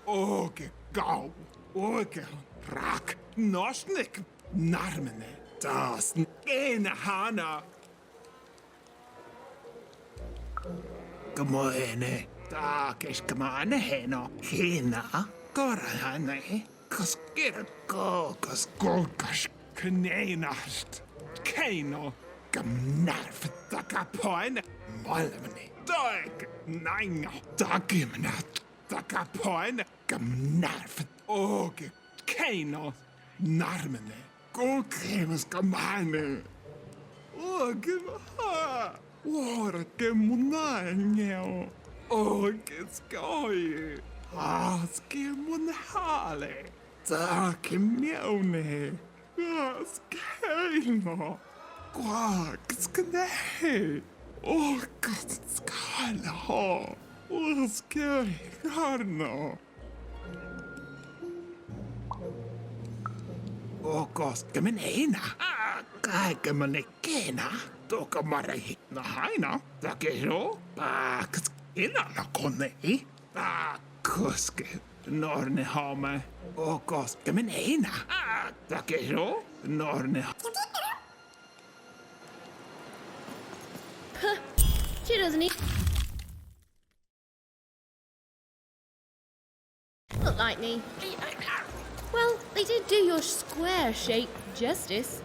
Oge, gau, oge, rak, nosnik, narmene, das, ene hana. Gamoene, taakes kamane heno, hina, korahane, kas golkas, kneinast, keino, gamnarf, takapoine, malmene, dag, nainga, dagimnat. Takapoin, gamnarf, oge, keino, narmene, golkremes gamane. Oge, ha, ora gemunaneo, oge skoi, munhale, take mione, keino, skne, oge skala ha. Oskar, Garno. Koska minä kaiken minä kena, toka marei na haina, takeso, paaks inalla konei, koske norne hame, koska minä takeso, norne. She doesn't look like me. Well, they did do your square shape justice.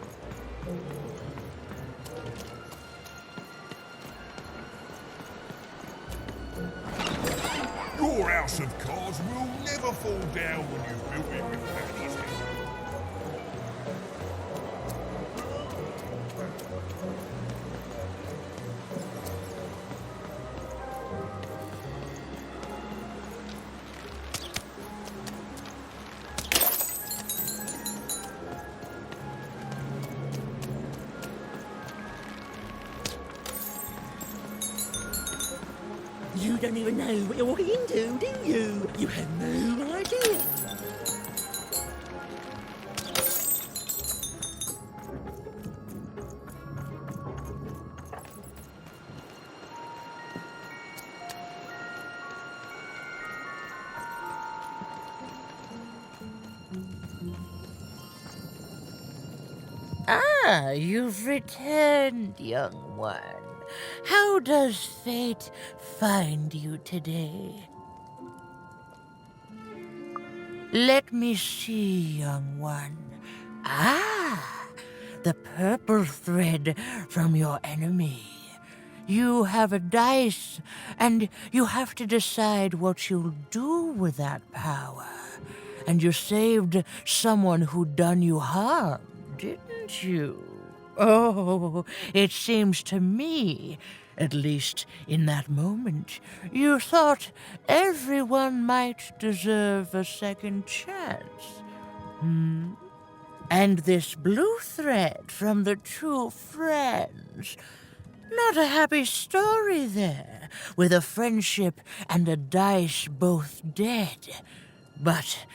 Your house of cards will never fall down when you've built it with Paddy's help. You don't even know what you're walking into, do you? You have no idea. Ah, you've returned, young one. How does fate find you today? Let me see, young one. Ah, the purple thread from your enemy. You have a dice, and you have to decide what you'll do with that power. And you saved someone who'd done you harm, didn't you? Oh, it seems to me, at least in that moment, you thought everyone might deserve a second chance. And this blue thread from the two friends. Not a happy story there, with a friendship and a dice both dead. But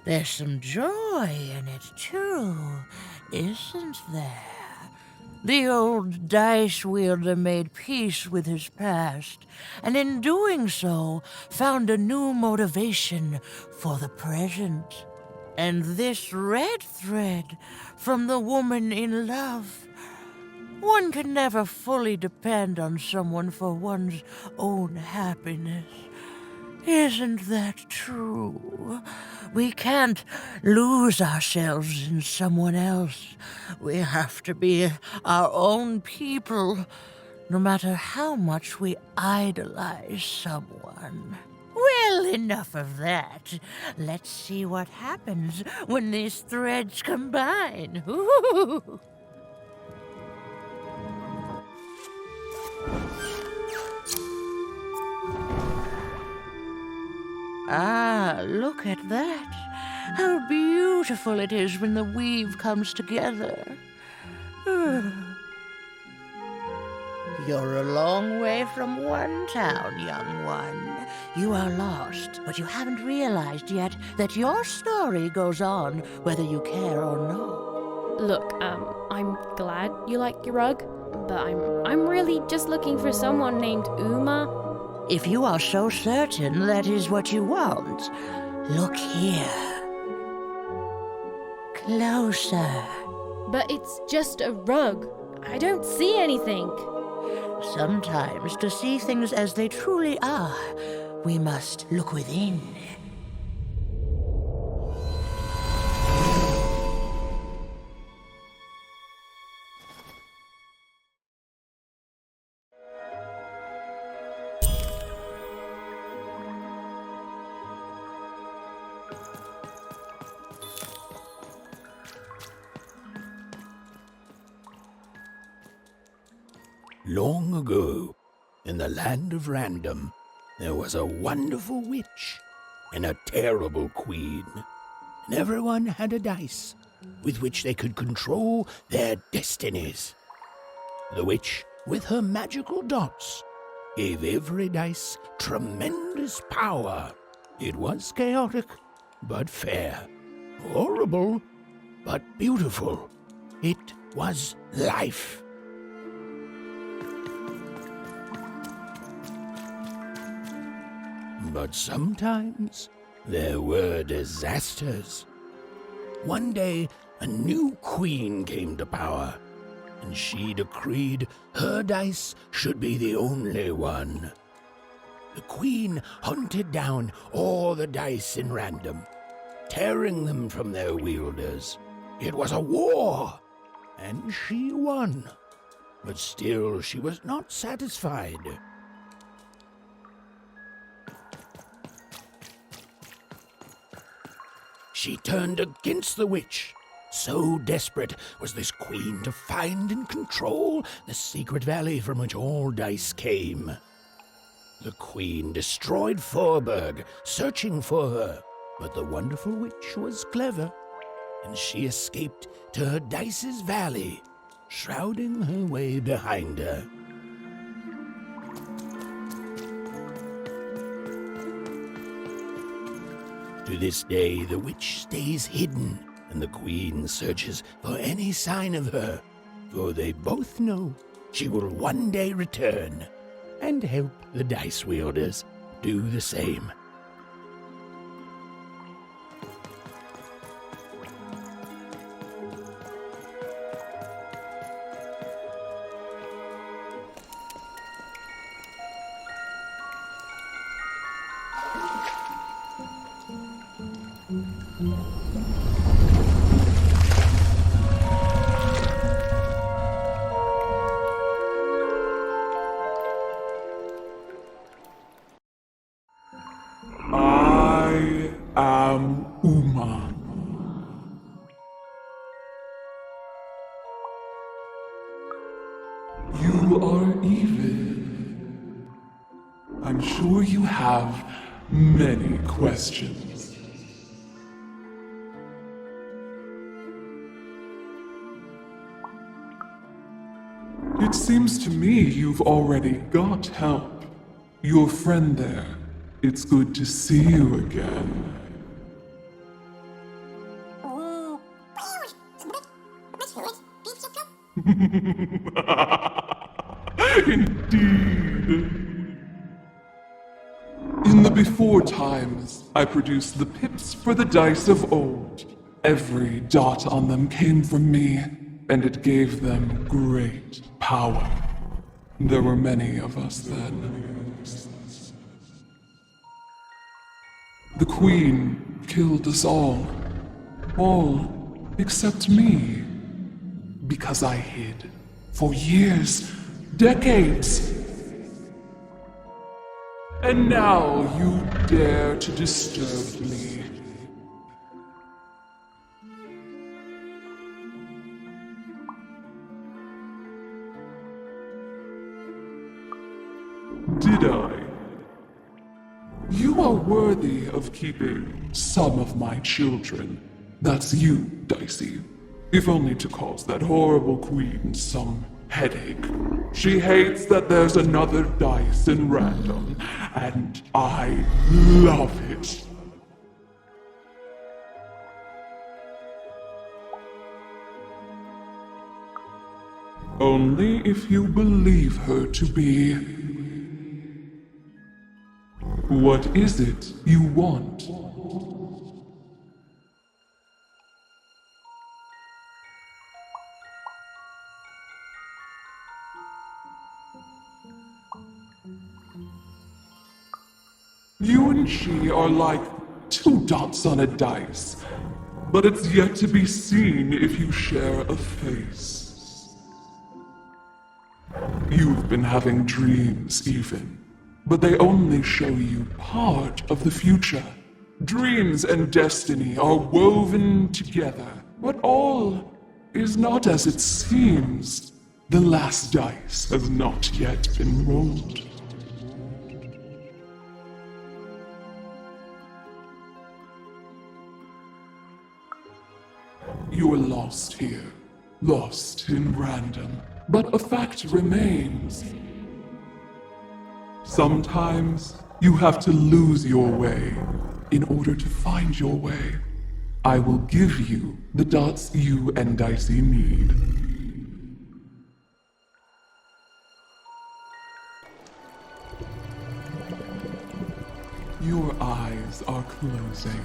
there's some joy in it, too, isn't there? The old dice wielder made peace with his past, and in doing so, found a new motivation for the present. And this red thread from the woman in love. One can never fully depend on someone for one's own happiness. Isn't that true? We can't lose ourselves in someone else. We have to be our own people, no matter how much we idolize someone. Well, enough of that. Let's see what happens when these threads combine. Ooh. Ah, look at that. How beautiful it is when the weave comes together. You're a long way from one town, young one. you are lost, but you haven't realized yet that your story goes on whether you care or not. Look, I'm glad you like your rug, but I'm really just looking for someone named Uma. If you are so certain that is what you want, look here. Closer. But it's just a rug. I don't see anything. Sometimes, to see things as they truly are, we must look within. Long ago, in the land of Random, there was a wonderful witch and a terrible queen. And everyone had a dice with which they could control their destinies. The witch, with her magical dots, gave every dice tremendous power. It was chaotic, but fair. Horrible, but beautiful. It was life. But sometimes there were disasters. One day, a new queen came to power, and she decreed her dice should be the only one. The queen hunted down all the dice in Random, tearing them from their wielders. It was a war, and she won. But still, she was not satisfied. She turned against the witch. So desperate was this queen to find and control the secret valley from which all dice came. The queen destroyed Forberg, searching for her, but the wonderful witch was clever, and she escaped to her dice's valley, shrouding her way behind her. To this day, the witch stays hidden, and the queen searches for any sign of her, for they both know she will one day return and help the dice wielders do the same. I am Uma. You are even. I'm sure you have many questions. It seems to me you've already got help. Your friend there. It's good to see you again. Indeed. In the before times, I produced the pips for the dice of old. Every dot on them came from me, and it gave them great power. There were many of us then. The Queen killed us all. All except me. Because I hid. For years, decades. And now you dare to disturb me. Did I? You are worthy of keeping some of my children. That's you, Dicey. If only to cause that horrible queen some headache. She hates that there's another dice in random, and I love it. Only if you believe her to be. What is it you want? You and she are like two dots on a dice, but it's yet to be seen if you share a face. You've been having dreams, even, but they only show you part of the future. Dreams and destiny are woven together, but all is not as it seems. The last dice has not yet been rolled. You are lost here, lost in random, but a fact remains. Sometimes you have to lose your way in order to find your way. I will give you the dots you and Dicey need. Your eyes are closing.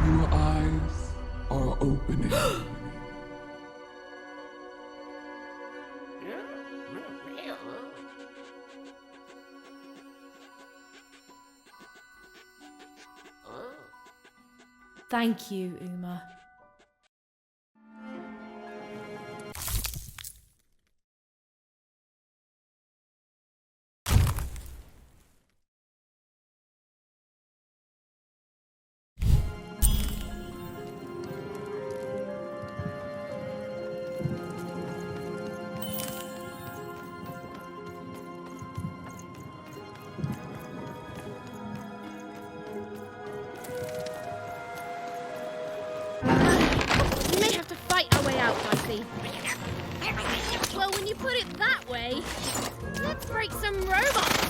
Your eyes are opening. Thank you, Uma. We may have to fight our way out, Dicey. Well, when you put it that way, let's break some robots.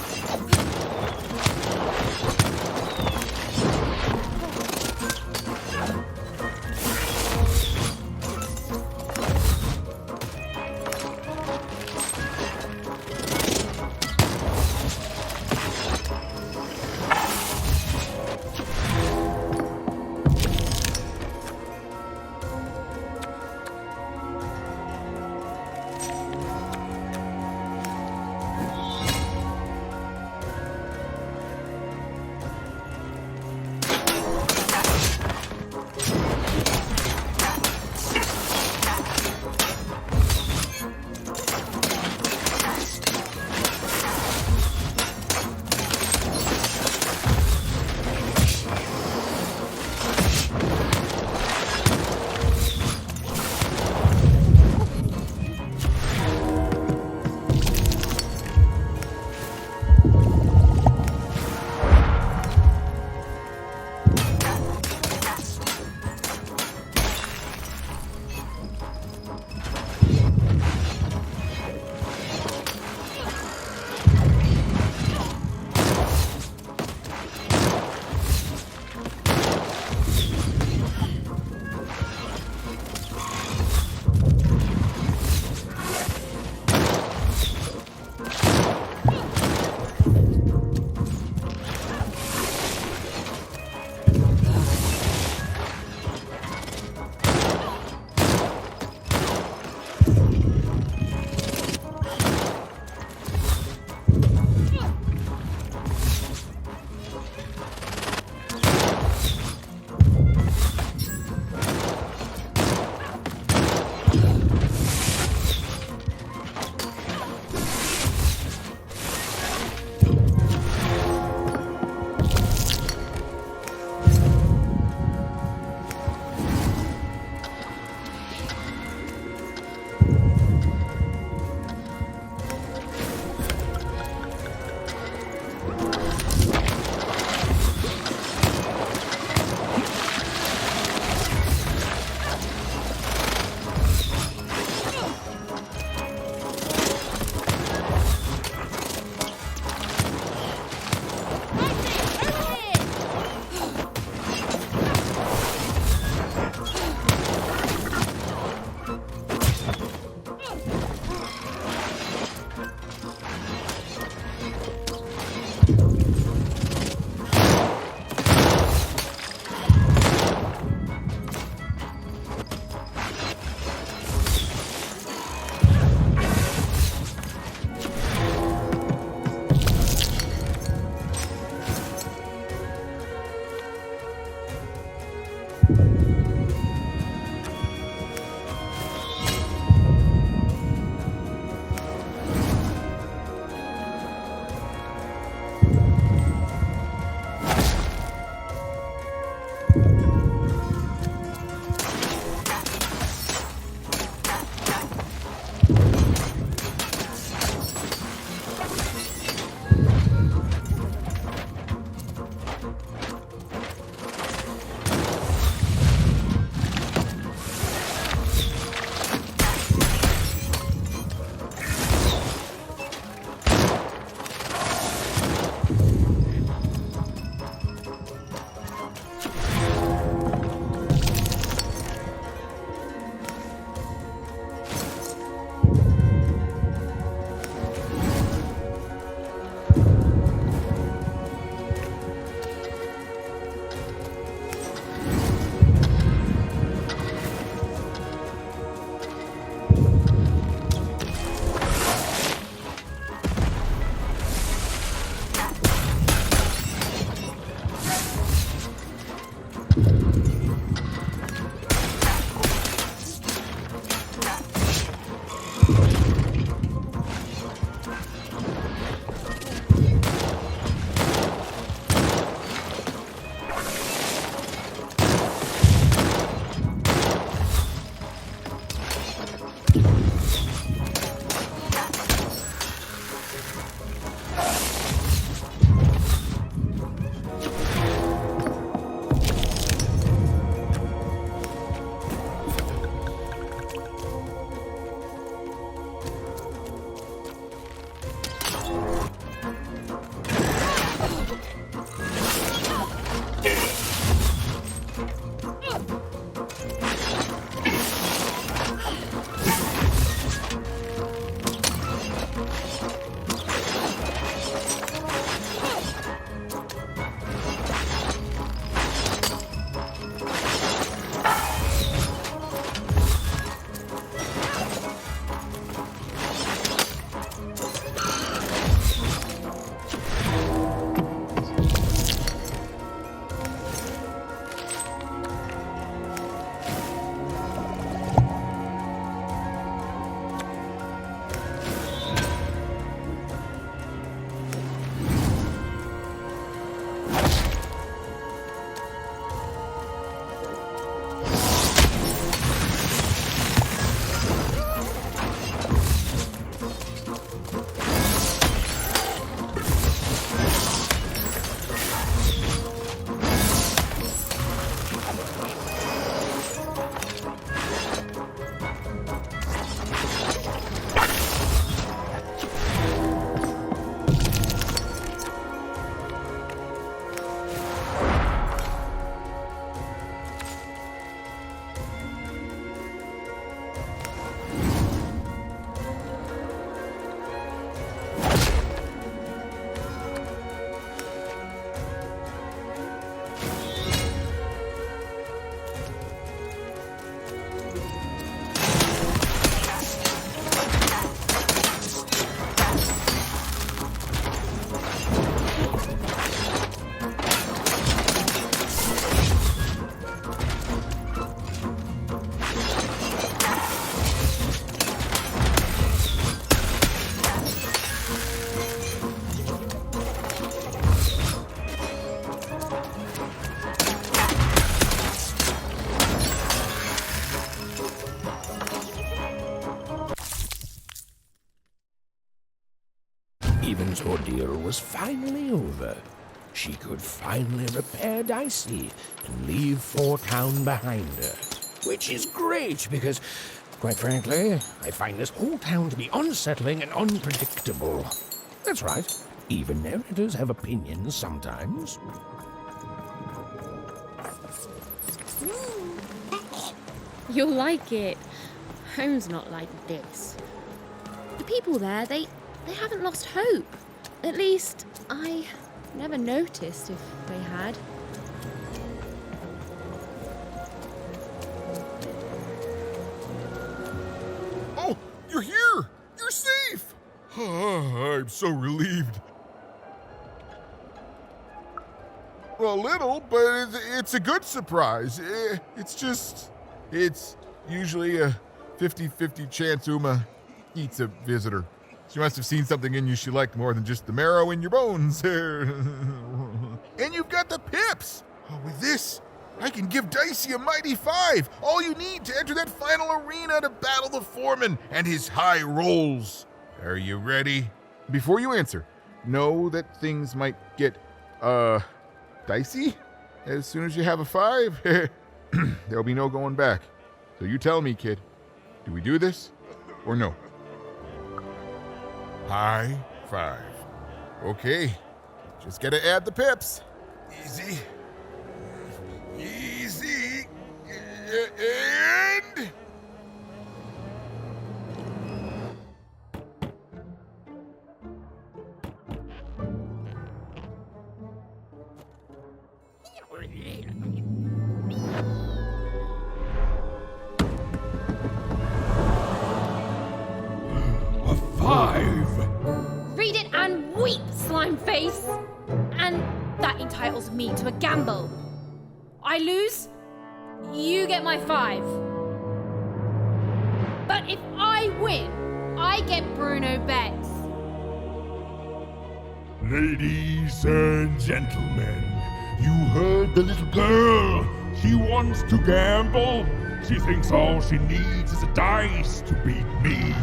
Even's ordeal was finally over. She could finally repair Dicey and leave Four Town behind her. Which is great because, quite frankly, I find this whole town to be unsettling and unpredictable. That's right. Even narrators have opinions sometimes. You'll like it. Home's not like this. The people there, they haven't lost hope. At least, I never noticed if they had. Oh, you're here! You're safe! I'm so relieved. Well, a little, but it's a good surprise. It's usually a 50-50 chance Uma eats a visitor. She must have seen something in you she liked more than just the marrow in your bones. And you've got the pips! Oh, with this, I can give Dicey a mighty 5. All you need to enter that final arena to battle the foreman and his high rolls. Are you ready? Before you answer, know that things might get, dicey as soon as you have a 5. There'll be no going back. So you tell me, kid. Do we do this or no? High 5. Okay. Just gotta add the pips. Easy. Easy. And... A 5! Read it and weep, slime face! And that entitles me to a gamble. I lose, you get my 5. But if I win, I get Bruno Betts. Ladies and gentlemen, you heard the little girl. She wants to gamble. She thinks all she needs is a dice to beat me.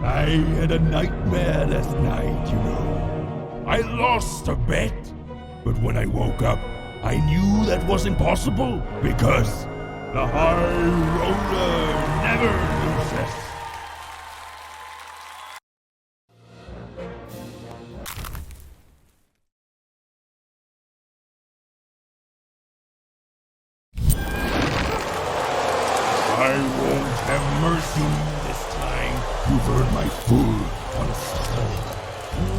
I had a nightmare last night, you know. I lost a bet, but when I woke up, I knew that was impossible because the high roller never loses. I won't have mercy this time. You've heard my full, unsettled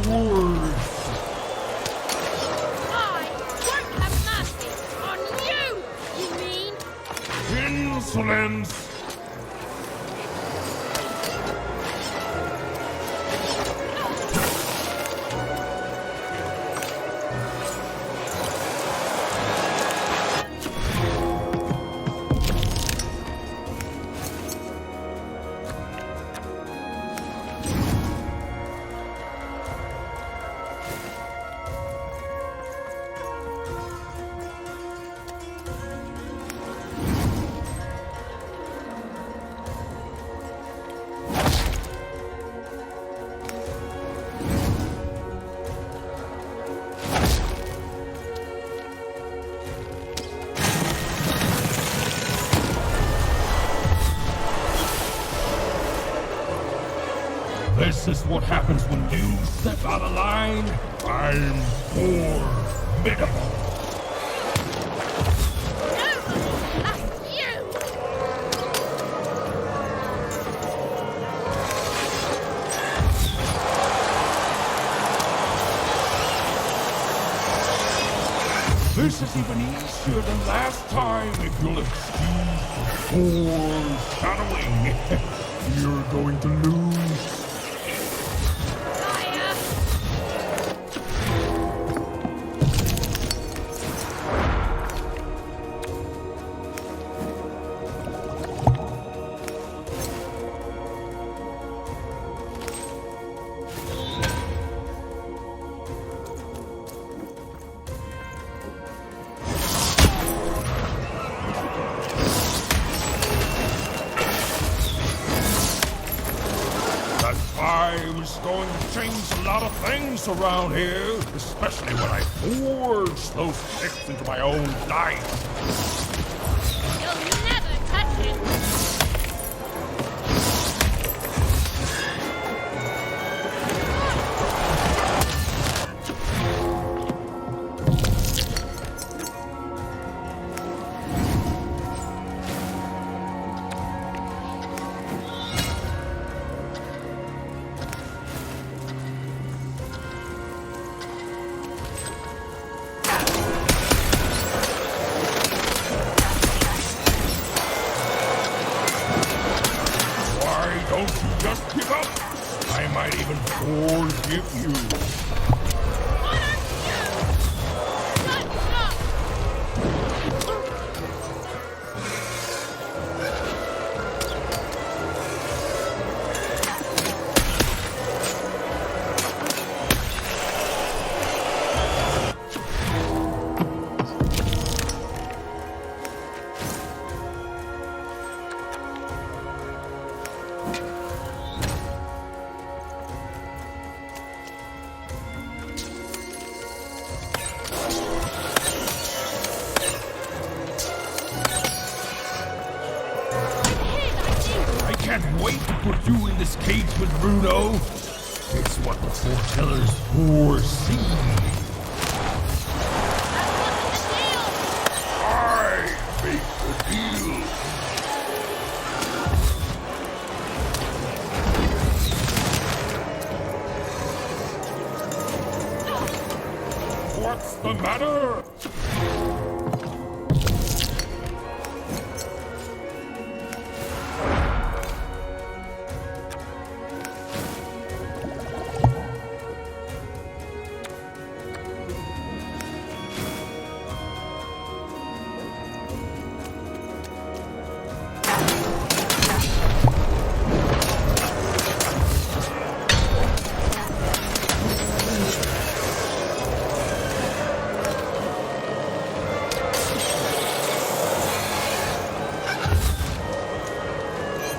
words. I won't have mercy on you, you mean? Insolence! This is what happens when you step out of line. I'm formidable. No, that's you! This is even easier than last time, if you'll excuse the foreshadowing. You're going to lose. Time's going to change a lot of things around here, especially when I forge those pips into my own dice. You'll never touch it. Don't you just give up? I might even forgive you. What are you? Shut up! I can't wait to put you in this cage with Bruno. It's what the Four Pillars foresee. I make the deal. What's the matter?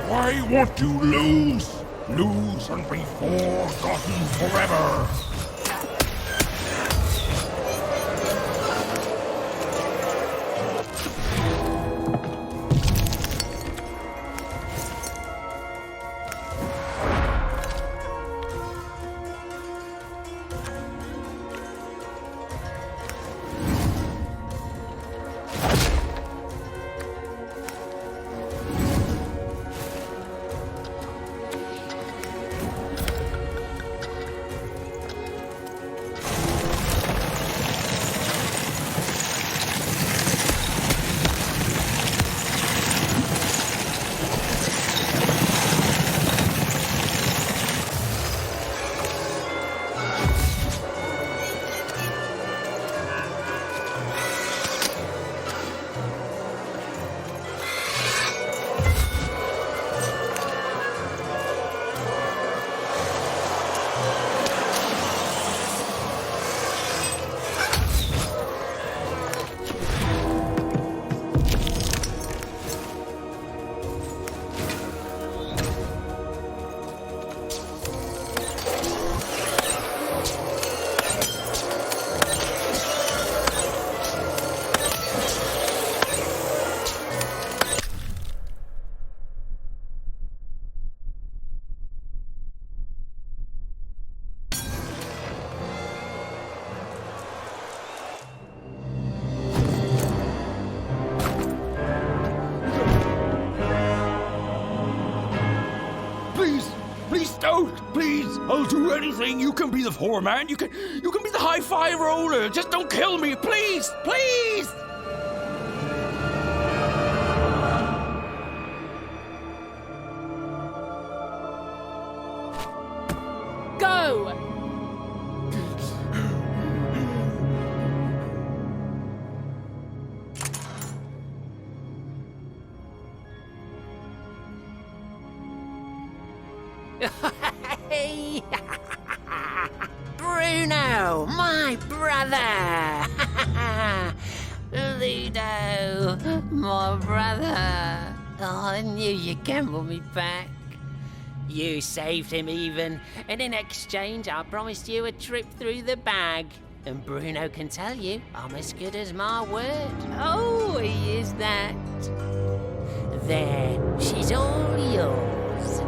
Why won't you lose? Lose and be forgotten forever. Please don't! Please! I'll do anything! You can be the foreman! You can be the high-fi roller! Just don't kill me! Please! Please! Go! Bruno, my brother! Ludo, my brother. Oh, I knew you'd gamble me back. You saved him even, and in exchange I promised you a trip through the bag. And Bruno can tell you I'm as good as my word. Oh, he is that. There, she's all yours.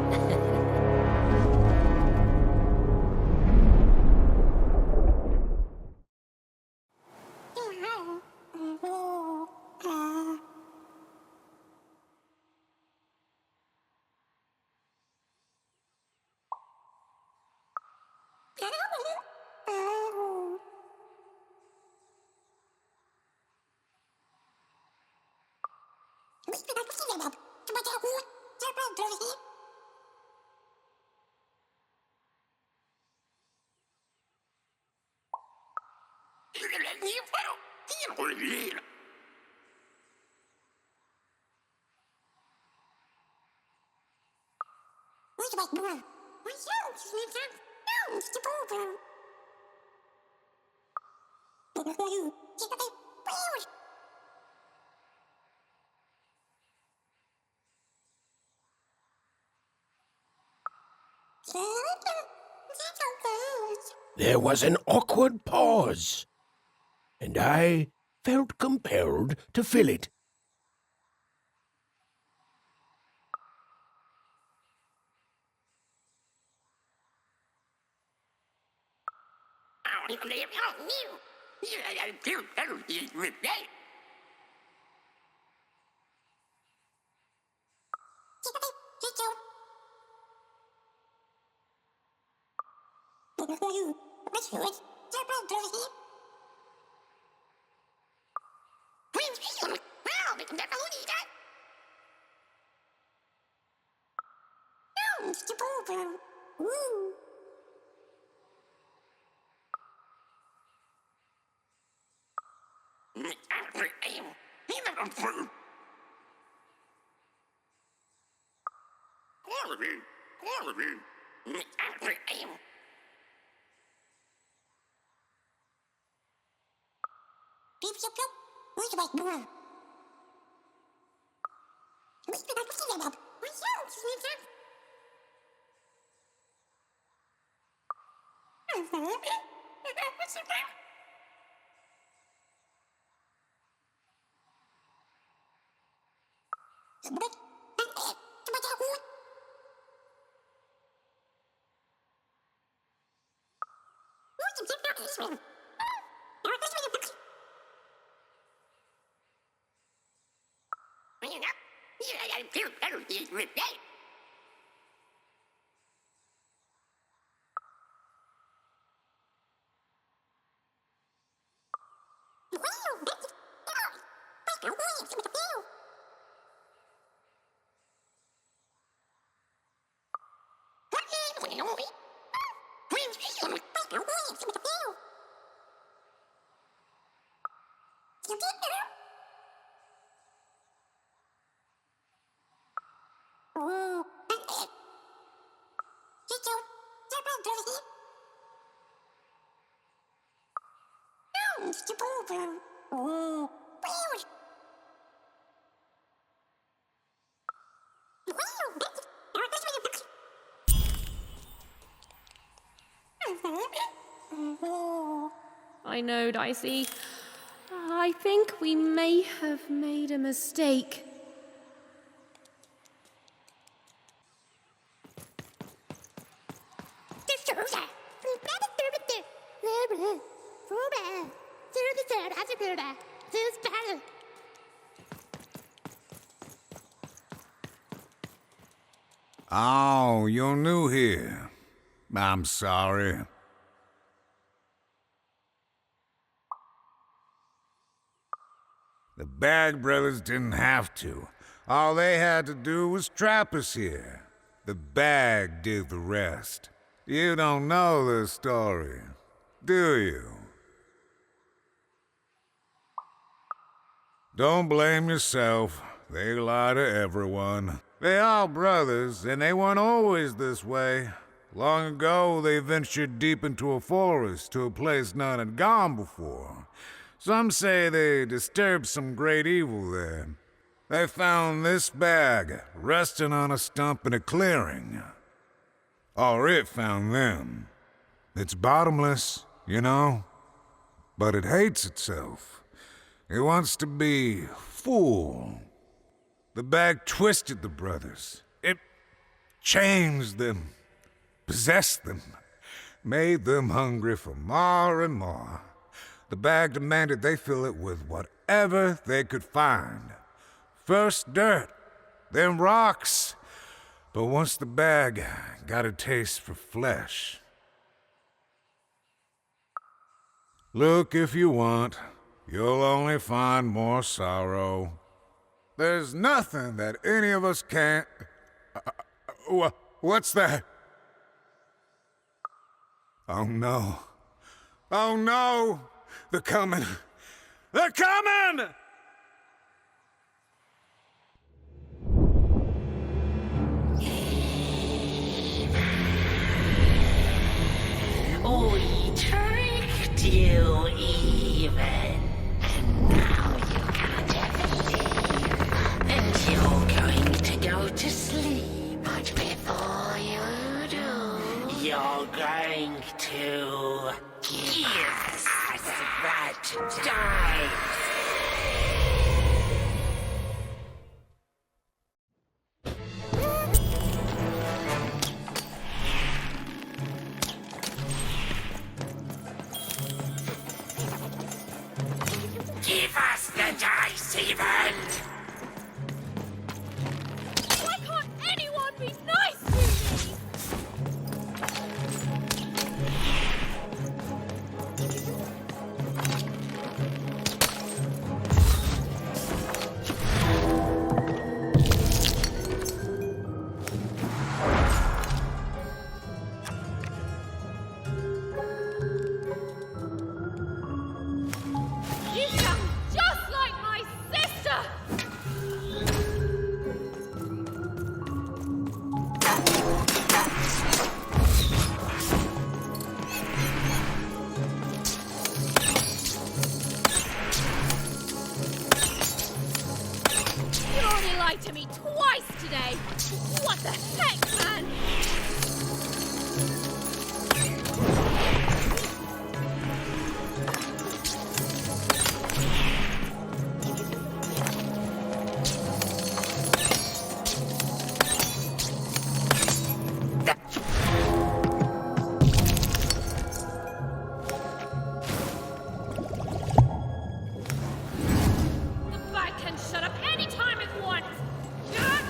There was an awkward pause, and I felt compelled to fill it. I know, Dicey. I think we may have made a mistake. Oh, you're new here. I'm sorry. The Bag Brothers didn't have to. All they had to do was trap us here. The Bag did the rest. You don't know the story, do you? Don't blame yourself. They lie to everyone. They are brothers, and they weren't always this way. Long ago, they ventured deep into a forest to a place none had gone before. Some say they disturbed some great evil there. They found this bag resting on a stump in a clearing. Or it found them. It's bottomless, you know? But it hates itself. It wants to be full. The bag twisted the brothers. It changed them, possessed them, made them hungry for more and more. The bag demanded they fill it with whatever they could find. First dirt, then rocks. But once the bag got a taste for flesh. Look if you want. You'll only find more sorrow. There's nothing that any of us can't... What's that? Oh no. Oh no! They're coming! They're coming! We tricked you even. And now you can't ever leave. And you're going to go to sleep. But before you do, you're going to give us that dice. Give us the dice, even! Why can't anyone be nice to me? You sound just like my sister! You already lied to me twice today! What the heck, man? The bag can shut up any time it wants! Yes!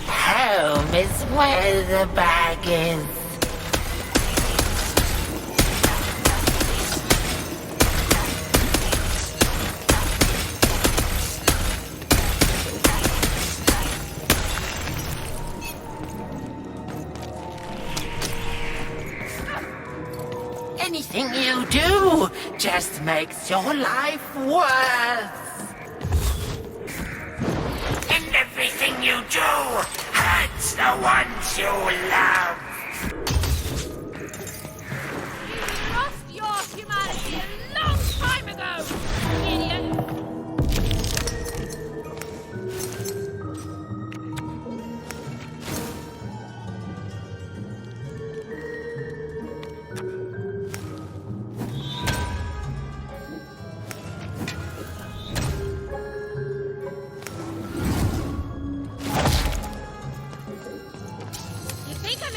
Home is where the bag is. Anything you do just makes your life worse. And everything you do hurts the ones you love. You lost your humanity a long time ago, idiot! You think I'm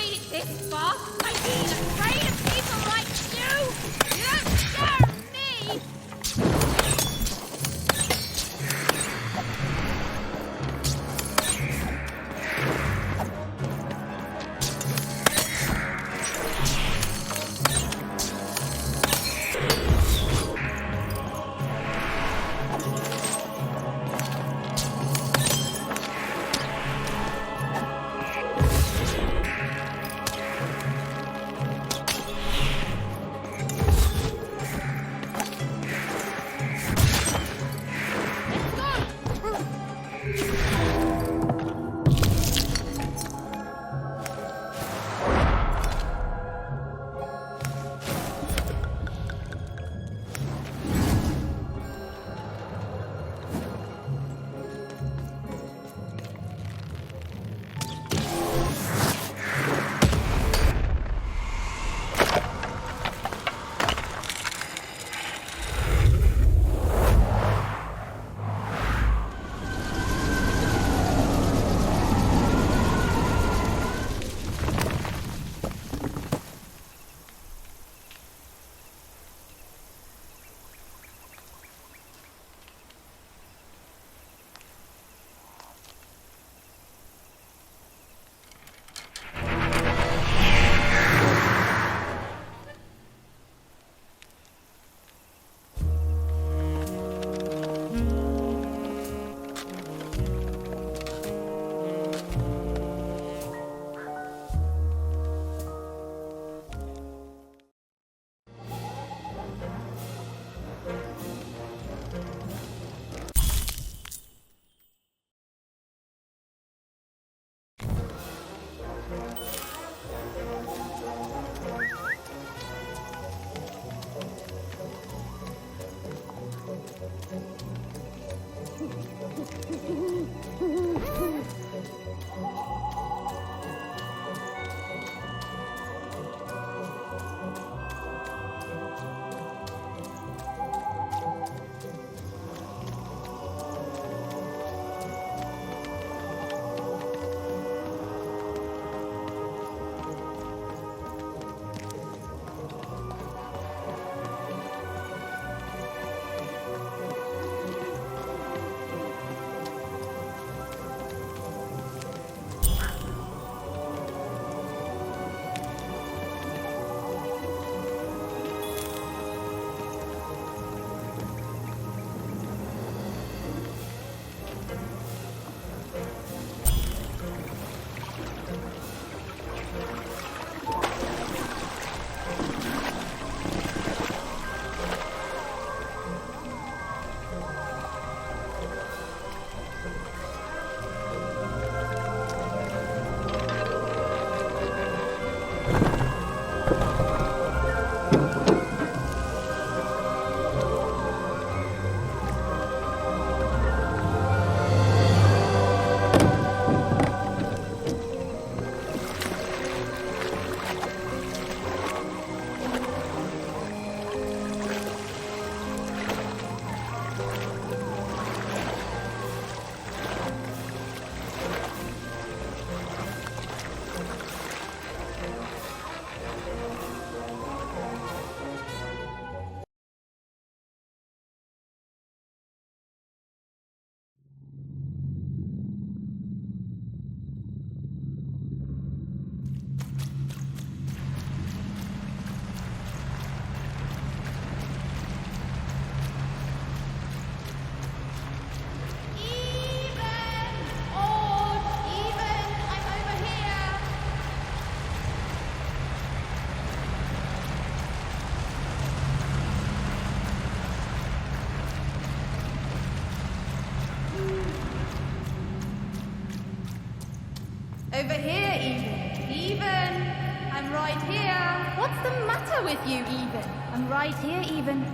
Over here, Even. Even! I'm right here. What's the matter with you, Even? I'm right here, Even.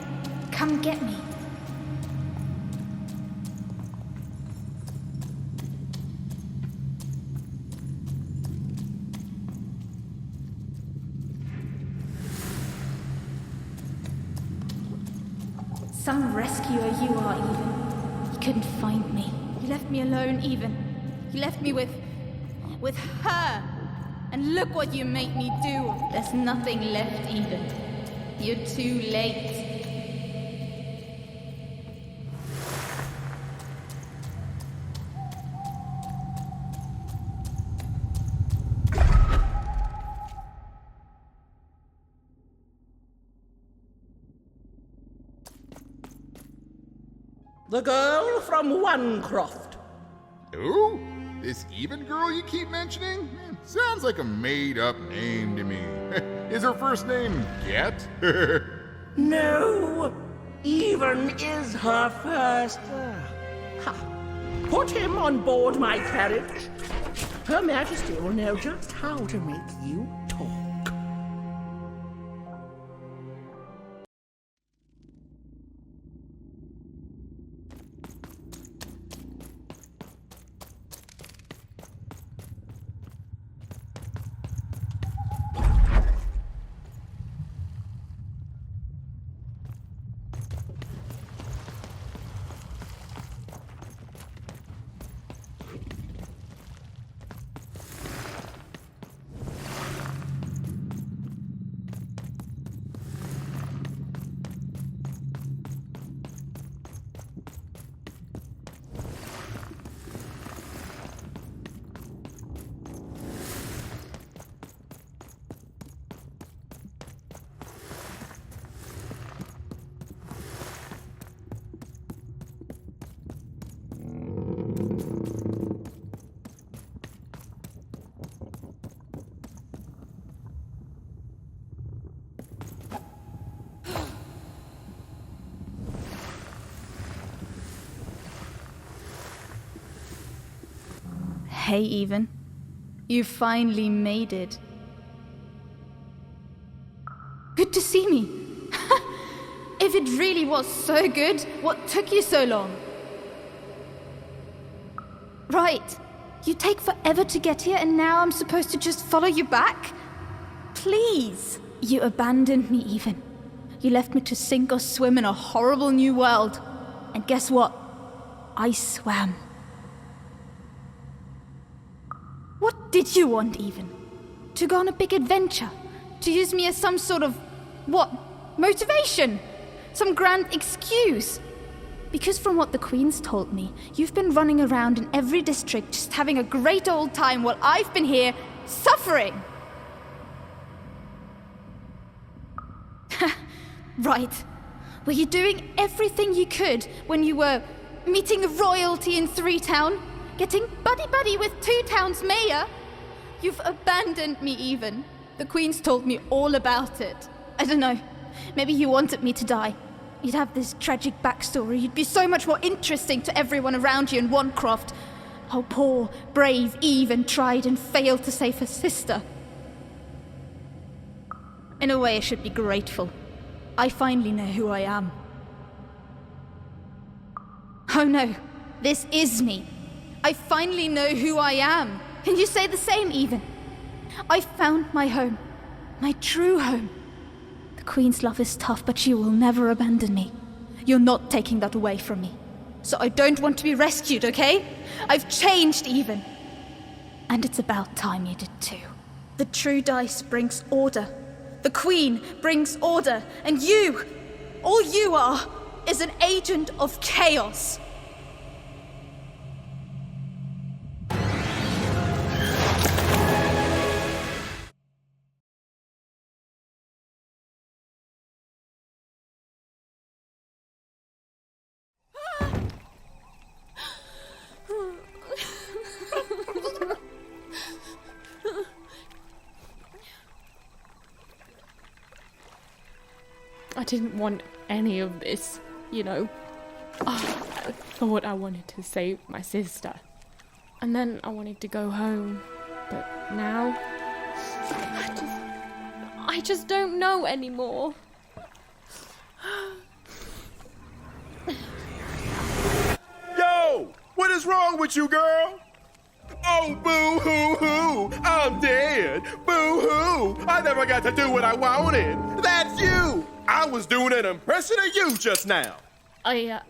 Come get me. Some rescuer you are, Even. You couldn't find me. You left me alone, Even. You left me with her. And look what you made me do. There's nothing left, Even. You're too late. The girl from Onecroft. Who? This Even girl you keep mentioning? Sounds like a made-up name to me. Is her first name Get? No, Even is her first. put him on board my carriage. Her Majesty will know just how to make you talk. Hey, Even. You finally made it. Good to see me. If it really was so good, what took you so long? Right. You take forever to get here, and now I'm supposed to just follow you back? Please. You abandoned me, Even. You left me to sink or swim in a horrible new world. And guess what? I swam. What did you want, Even? To go on a big adventure? To use me as some sort of, motivation? Some grand excuse? Because from what the Queen's told me, you've been running around in every district just having a great old time while I've been here suffering. Right. Were you doing everything you could when you were meeting the royalty in 3 Town? Getting buddy-buddy with 2 Town's mayor? You've abandoned me, Even. The Queen's told me all about it. I don't know. Maybe you wanted me to die. You'd have this tragic backstory. You'd be so much more interesting to everyone around you in Wandscroft. How poor, brave Even tried and failed to save her sister. In a way, I should be grateful. I finally know who I am. Oh no, this is me. I finally know who I am. Can you say the same, Even? I found my home. My true home. The Queen's love is tough, but she will never abandon me. You're not taking that away from me. So I don't want to be rescued, okay? I've changed, Even. And it's about time you did too. The true dice brings order. The Queen brings order. And you, all you are, is an agent of chaos. I didn't want any of this, you know. I thought I wanted to save my sister. And then I wanted to go home. But now... I just don't know anymore. Yo! What is wrong with you, girl? Oh, boo-hoo-hoo! I'm dead! Boo-hoo! I never got to do what I wanted! That's you! I was doing an impression of you just now! I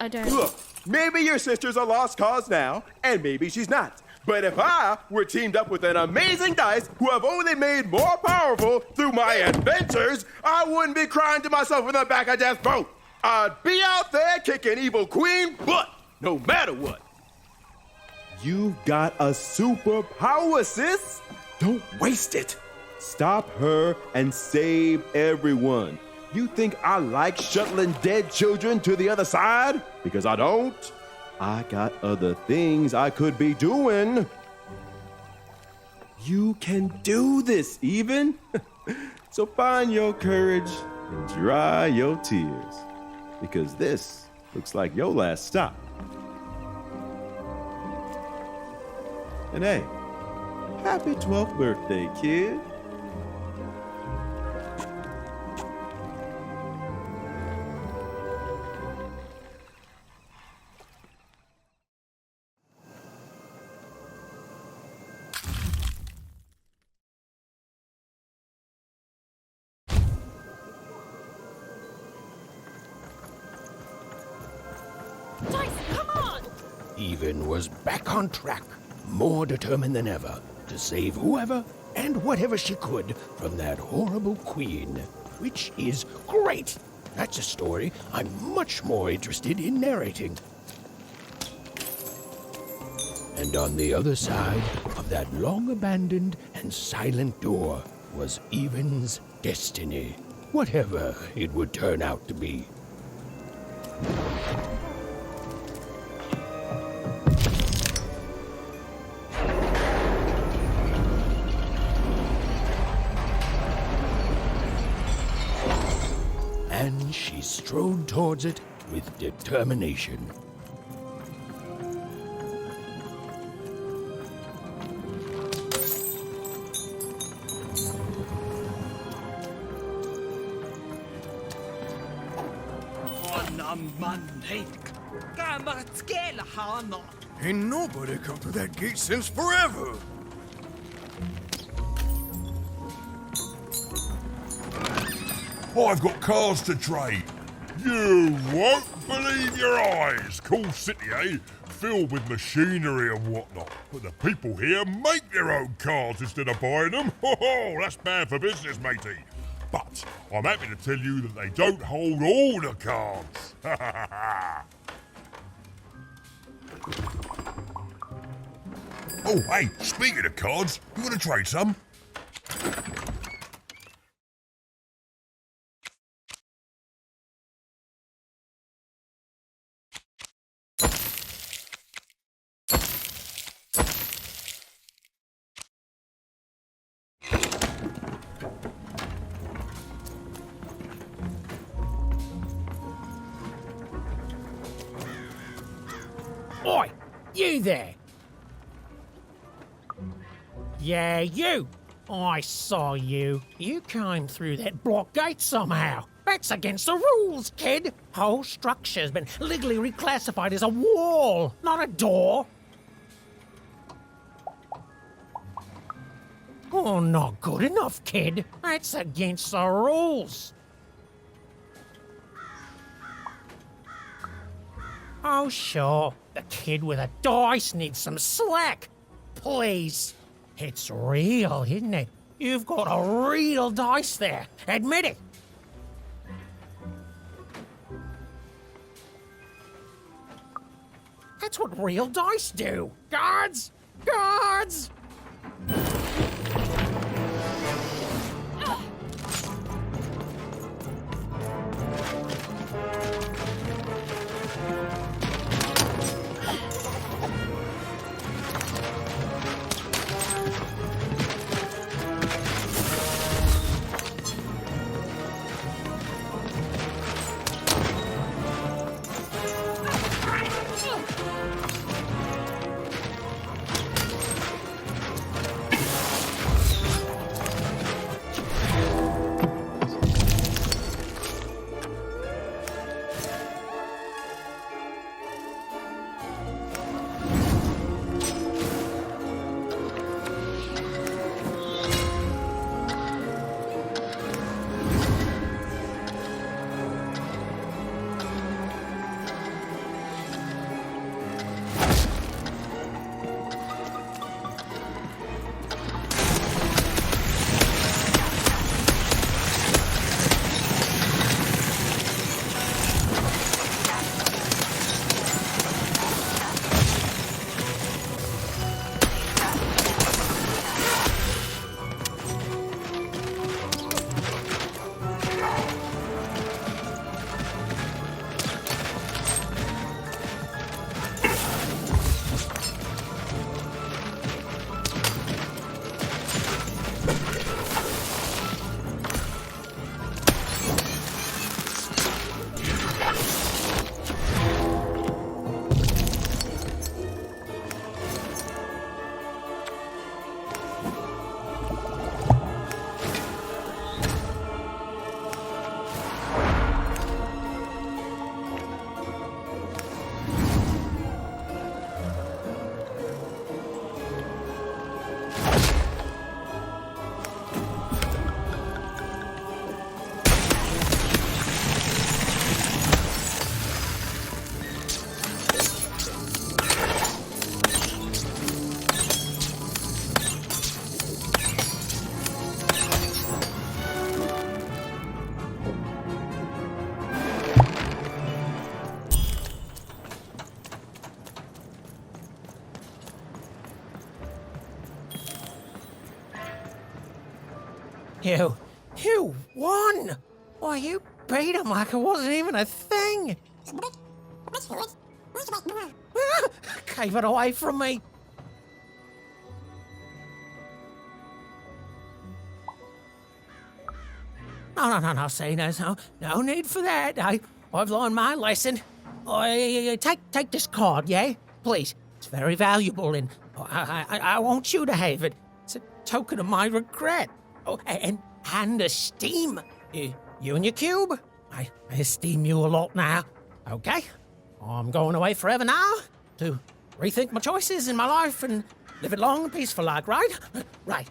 don't... Look, maybe your sister's a lost cause now, and maybe she's not. But if I were teamed up with an amazing dice who have only made more powerful through my adventures, I wouldn't be crying to myself in the back of Death's boat. I'd be out there kicking evil Queen butt, no matter what. You've got a superpower, sis. Don't waste it. Stop her and save everyone. You think I like shuttling dead children to the other side? Because I don't. I got other things I could be doing. You can do this, Even. So find your courage and dry your tears. Because this looks like your last stop. And hey, happy 12th birthday, kid. Even was back on track, more determined than ever to save whoever and whatever she could from that horrible queen, which is great. That's a story I'm much more interested in narrating. And on the other side of that long-abandoned and silent door was Even's destiny, whatever it would turn out to be. And she strode towards it with determination. Ain't nobody come through that gate since forever. I've got cars to trade. You won't believe your eyes. Cool city, eh? Filled with machinery and whatnot. But the people here make their own cars instead of buying them. Oh, that's bad for business, matey. But I'm happy to tell you that they don't hold all the cards. Oh, hey, speaking of cards, you want to trade some? Oi, you there! Yeah, you! I saw you. You came through that block gate somehow. That's against the rules, kid. Whole structure's been legally reclassified as a wall, not a door. Oh, not good enough, kid. That's against the rules. Oh, sure. The kid with a dice needs some slack. Please. It's real, isn't it? You've got a real dice there. Admit it. That's what real dice do. Guards! Guards! You won! Why, you beat him like it wasn't even a thing! Gave it away from me! No, see, there's no need for that. I've learned my lesson. Take this card, yeah? Please. It's very valuable, and I want you to have it. It's a token of my regret. Oh, and esteem. You and your cube. I esteem you a lot now. Okay? I'm going away forever now to rethink my choices in my life and live it long and peaceful like, right? Right.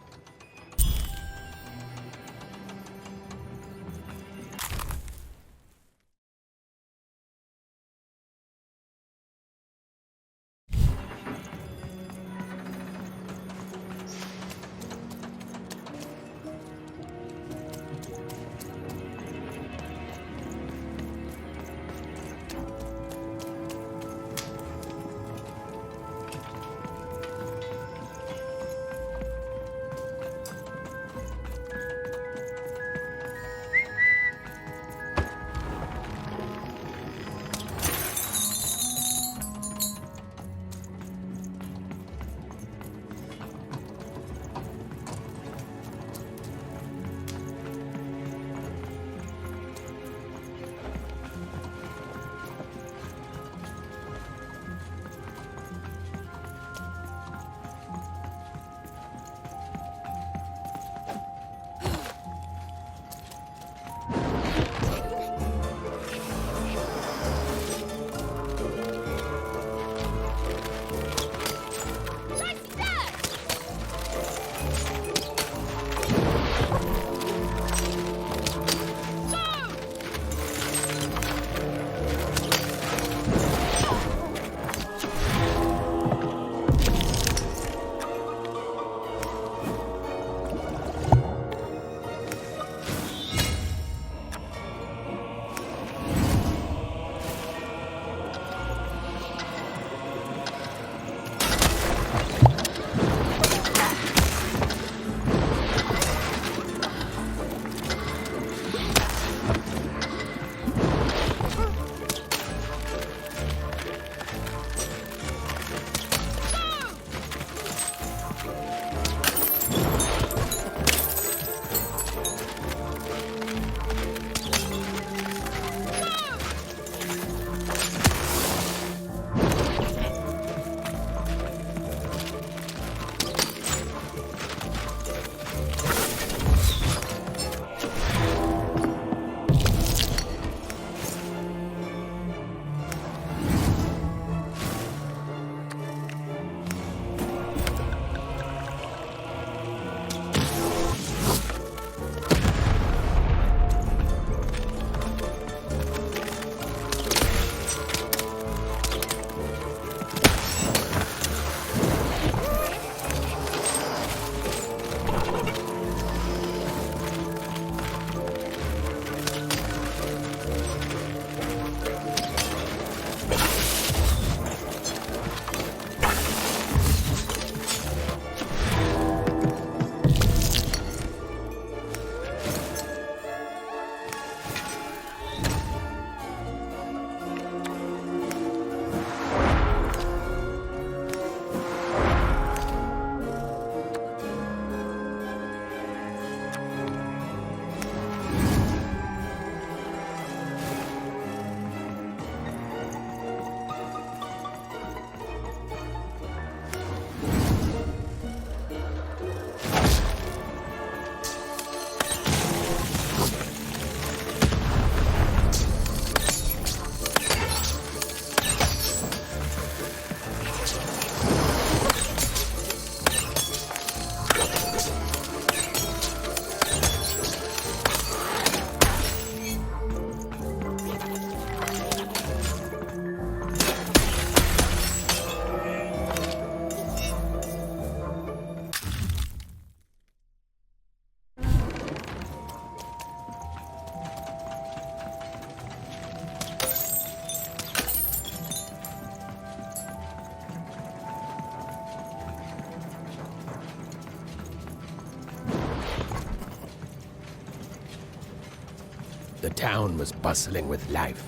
The town was bustling with life.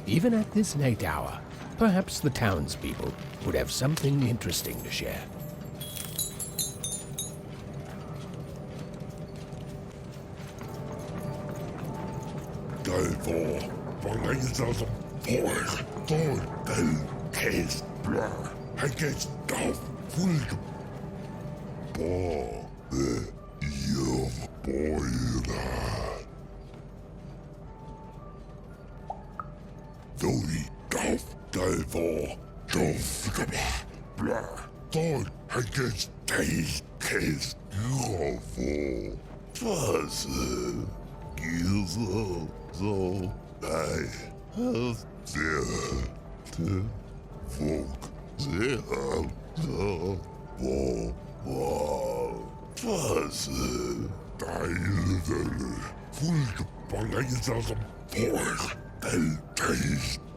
Even at this late hour, perhaps the townspeople would have something interesting to share. Därför förläser som får den kastlar. Han kan stå fullt på det djurborna. Då vi gav därför bla. Då han kan kastlar för. Fast gillar så nej. Ser till folk. Ser så var. Fast dejligt. Fullt balanser som får. Den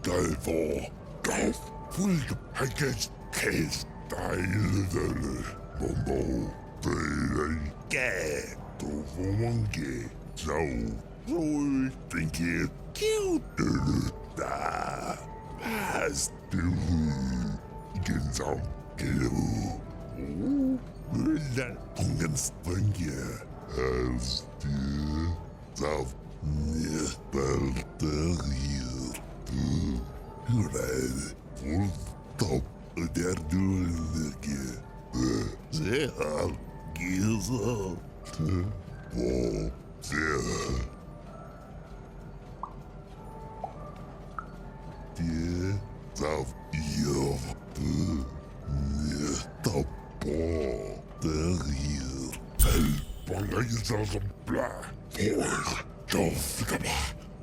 därför gav fullt hackes kast dejligt. Mamma, det är då får man ge. Så tänker jag cute där. Fast du igen som kilo. Den ungen springer. Fast du så batterier. Hur är det? Fullstopp. Där du ligger. Se här. Gissa. På. Se här. Det så gör du. Nästa batterier. Balanser som blä. Får.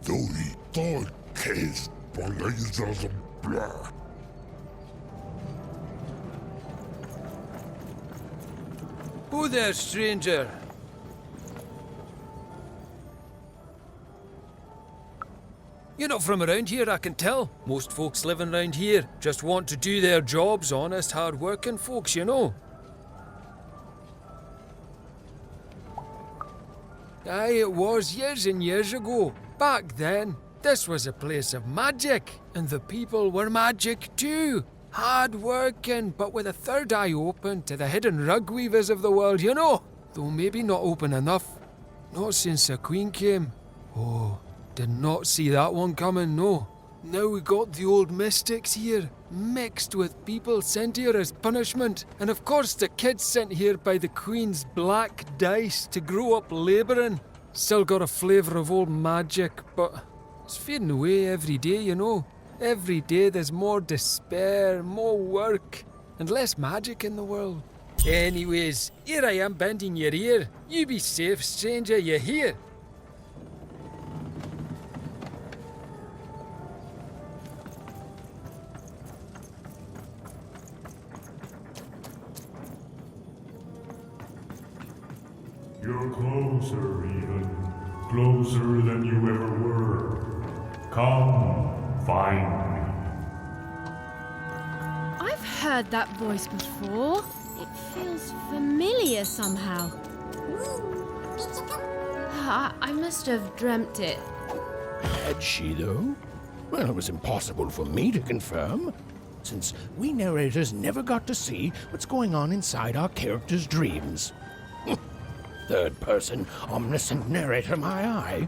Då vi tar kast. Balanser som blä. Who there, stranger? You're not from around here, I can tell. Most folks living around here just want to do their jobs, honest, hard-working folks, you know. Aye, it was years and years ago. Back then, this was a place of magic, and the people were magic too. Hard-working, but with a third eye open to the hidden rug weavers of the world, you know. Though maybe not open enough. Not since the Queen came. Oh, did not see that one coming, no. Now we got the old mystics here, mixed with people sent here as punishment. And of course the kids sent here by the Queen's black dice to grow up labouring. Still got a flavour of old magic, but it's fading away every day, you know. Every day there's more despair, more work, and less magic in the world. Anyways, here I am bending your ear. You be safe, stranger, you hear? You're closer, even. Closer than you ever were. Come, find me. I've heard that voice before. It feels familiar somehow. I must have dreamt it. Had she, though? Well, it was impossible for me to confirm, since we narrators never got to see what's going on inside our characters' dreams. Third-person, omniscient narrator, my eye.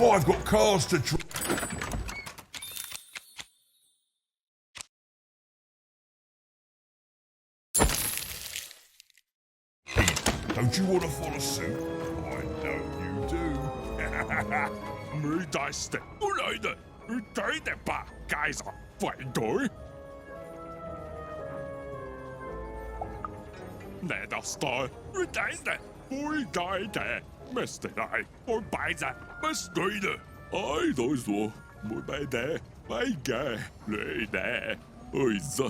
I've got cars to Don't you want to follow suit? I know you do. Mødeste uløyde, udøjde bare gejser for en døj. Nederste udøjde, udøjde, meste dig, og bejse, bestøjde. Ej, dog så, må bejde, bejge, løjde, øjse,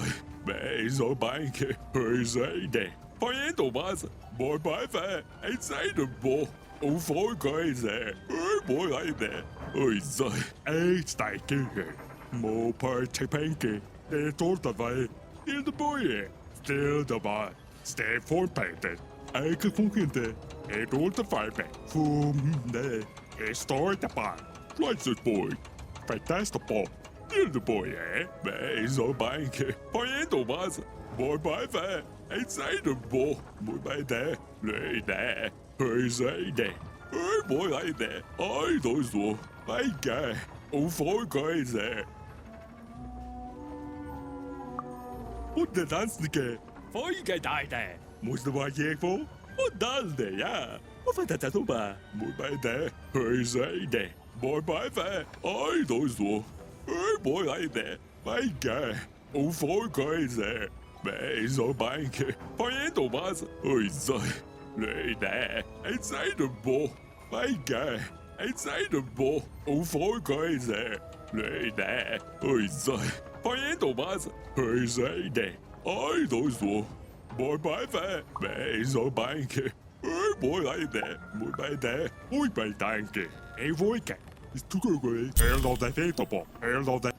bejse, bejke, øjse, for en domasse, må bejfe, en sejde bo. Og folkese, øjbøjde, øjse, et stejke, må partepænke, det tårter vej, til det bøje, til det vej, steg forpæntet, Jeg kan fungere et ultrafejbe. Det er stort barn. Flyset boy. Fantastisk boy. Lille boy, men så banke. På en domaz. Boy by fair. En side boy. Boy by there. Lay there. Hey, say that. Hey, boy, like that. I don't know. I guy. Oh, for guys there. Und der Tanzlige. Folge deine. Musst du mal hier vor? Und dann der, ja. Und von der Tatuba. Boy by there. Hey, say that. Boy by fair. I don't know. Hey, boy, like that. My guy. Oh, for guys there. Men så banke. På en domaz. Oj, så. Lay there. En side boy. My guy. En side boy. Oh, for guys there. Lay there. Oj, så. På en domaz. Hey, say that. I don't know. Boy by fair. Men så banke. Hey, boy, like that. Boy by there. Oj, by danke. En voike. It's too good. Hell of that data bomb. Hell of that.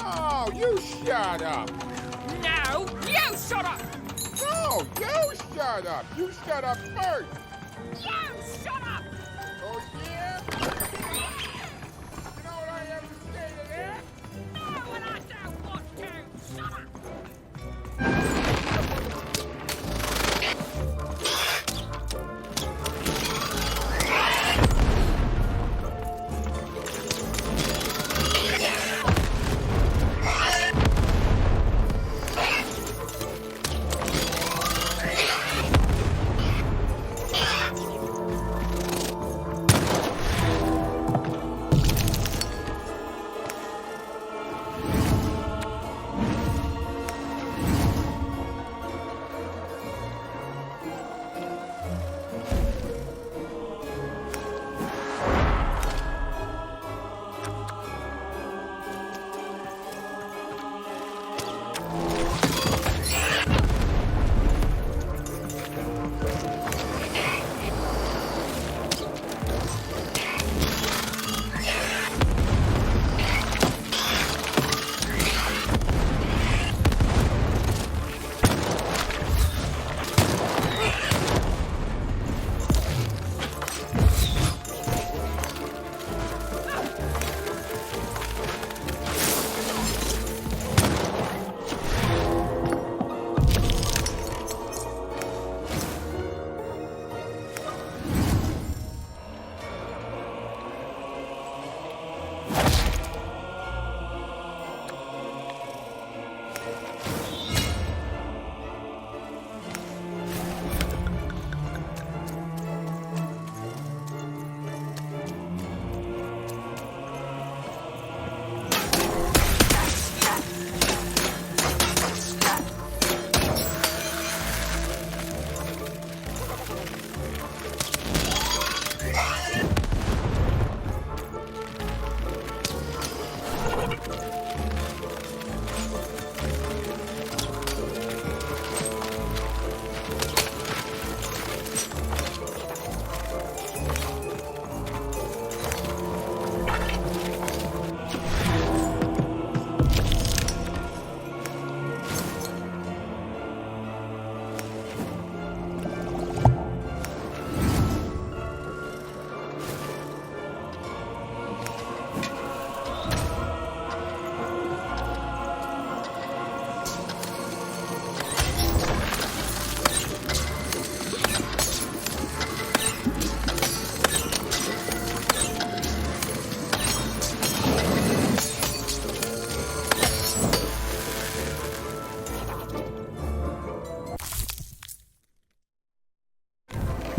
Oh, you shut up. No, you shut up. No, you shut up. You shut up first. You shut up. Oh, yeah? You know what I have to say to that? No, and I don't want to. Shut up.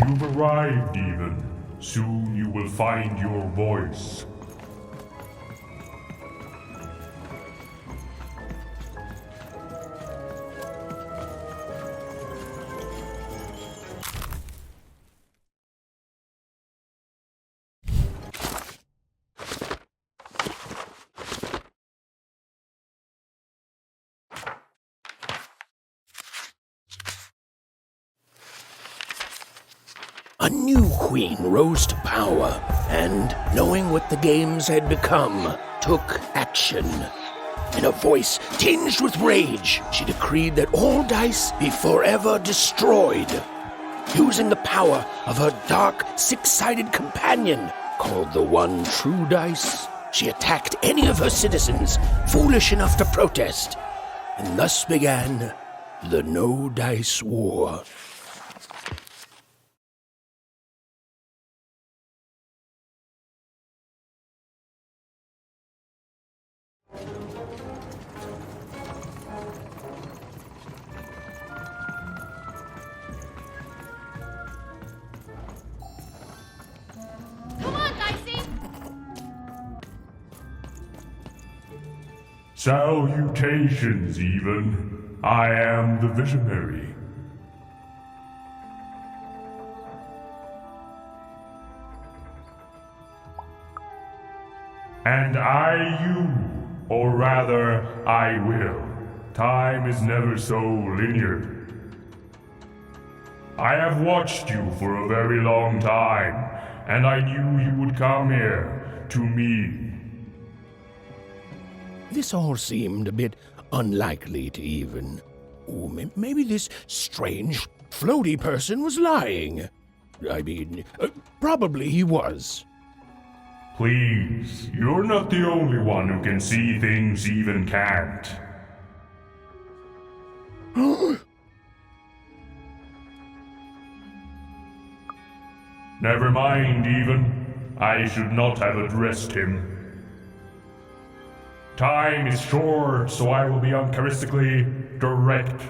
You've arrived, even. Soon you will find your voice. A new queen rose to power, and, knowing what the games had become, took action. In a voice tinged with rage, she decreed that all dice be forever destroyed. Using the power of her dark, six-sided companion, called the One True Dice, she attacked any of her citizens foolish enough to protest, and thus began the No Dice War. Come on, Dicey! Salutations, even. I am the Visionary. And or rather, I will. Time is never so linear. I have watched you for a very long time, and I knew you would come here, to me. This all seemed a bit unlikely to even. Maybe this strange, floaty person was lying. I mean, probably he was. Please, you're not the only one who can see things even can't. Never mind, even. I should not have addressed him. Time is short, so I will be uncharacteristically direct.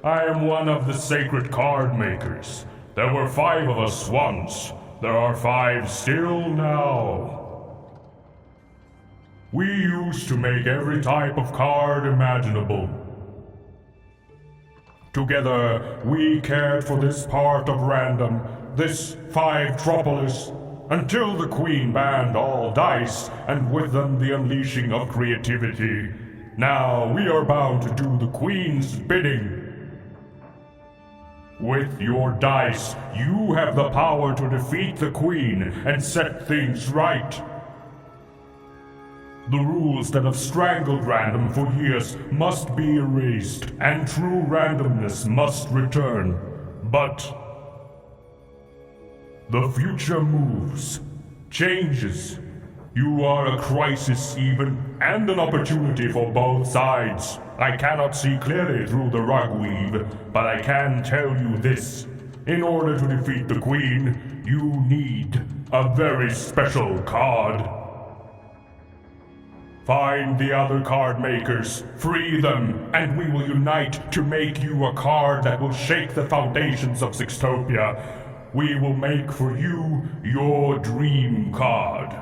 I am one of the sacred card makers. There were 5 of us once. There are 5 still now. We used to make every type of card imaginable. Together, we cared for this part of Random, this 5-tropolis, until the Queen banned all dice, and with them the unleashing of creativity. Now we are bound to do the Queen's bidding. With your dice, you have the power to defeat the Queen and set things right. The rules that have strangled Random for years must be erased, and true randomness must return. But the future moves, changes. You are a crisis even, and an opportunity for both sides. I cannot see clearly through the rugweave, but I can tell you this. In order to defeat the Queen, you need a very special card. Find the other card makers, free them, and we will unite to make you a card that will shake the foundations of Sixtopia. We will make for you your dream card.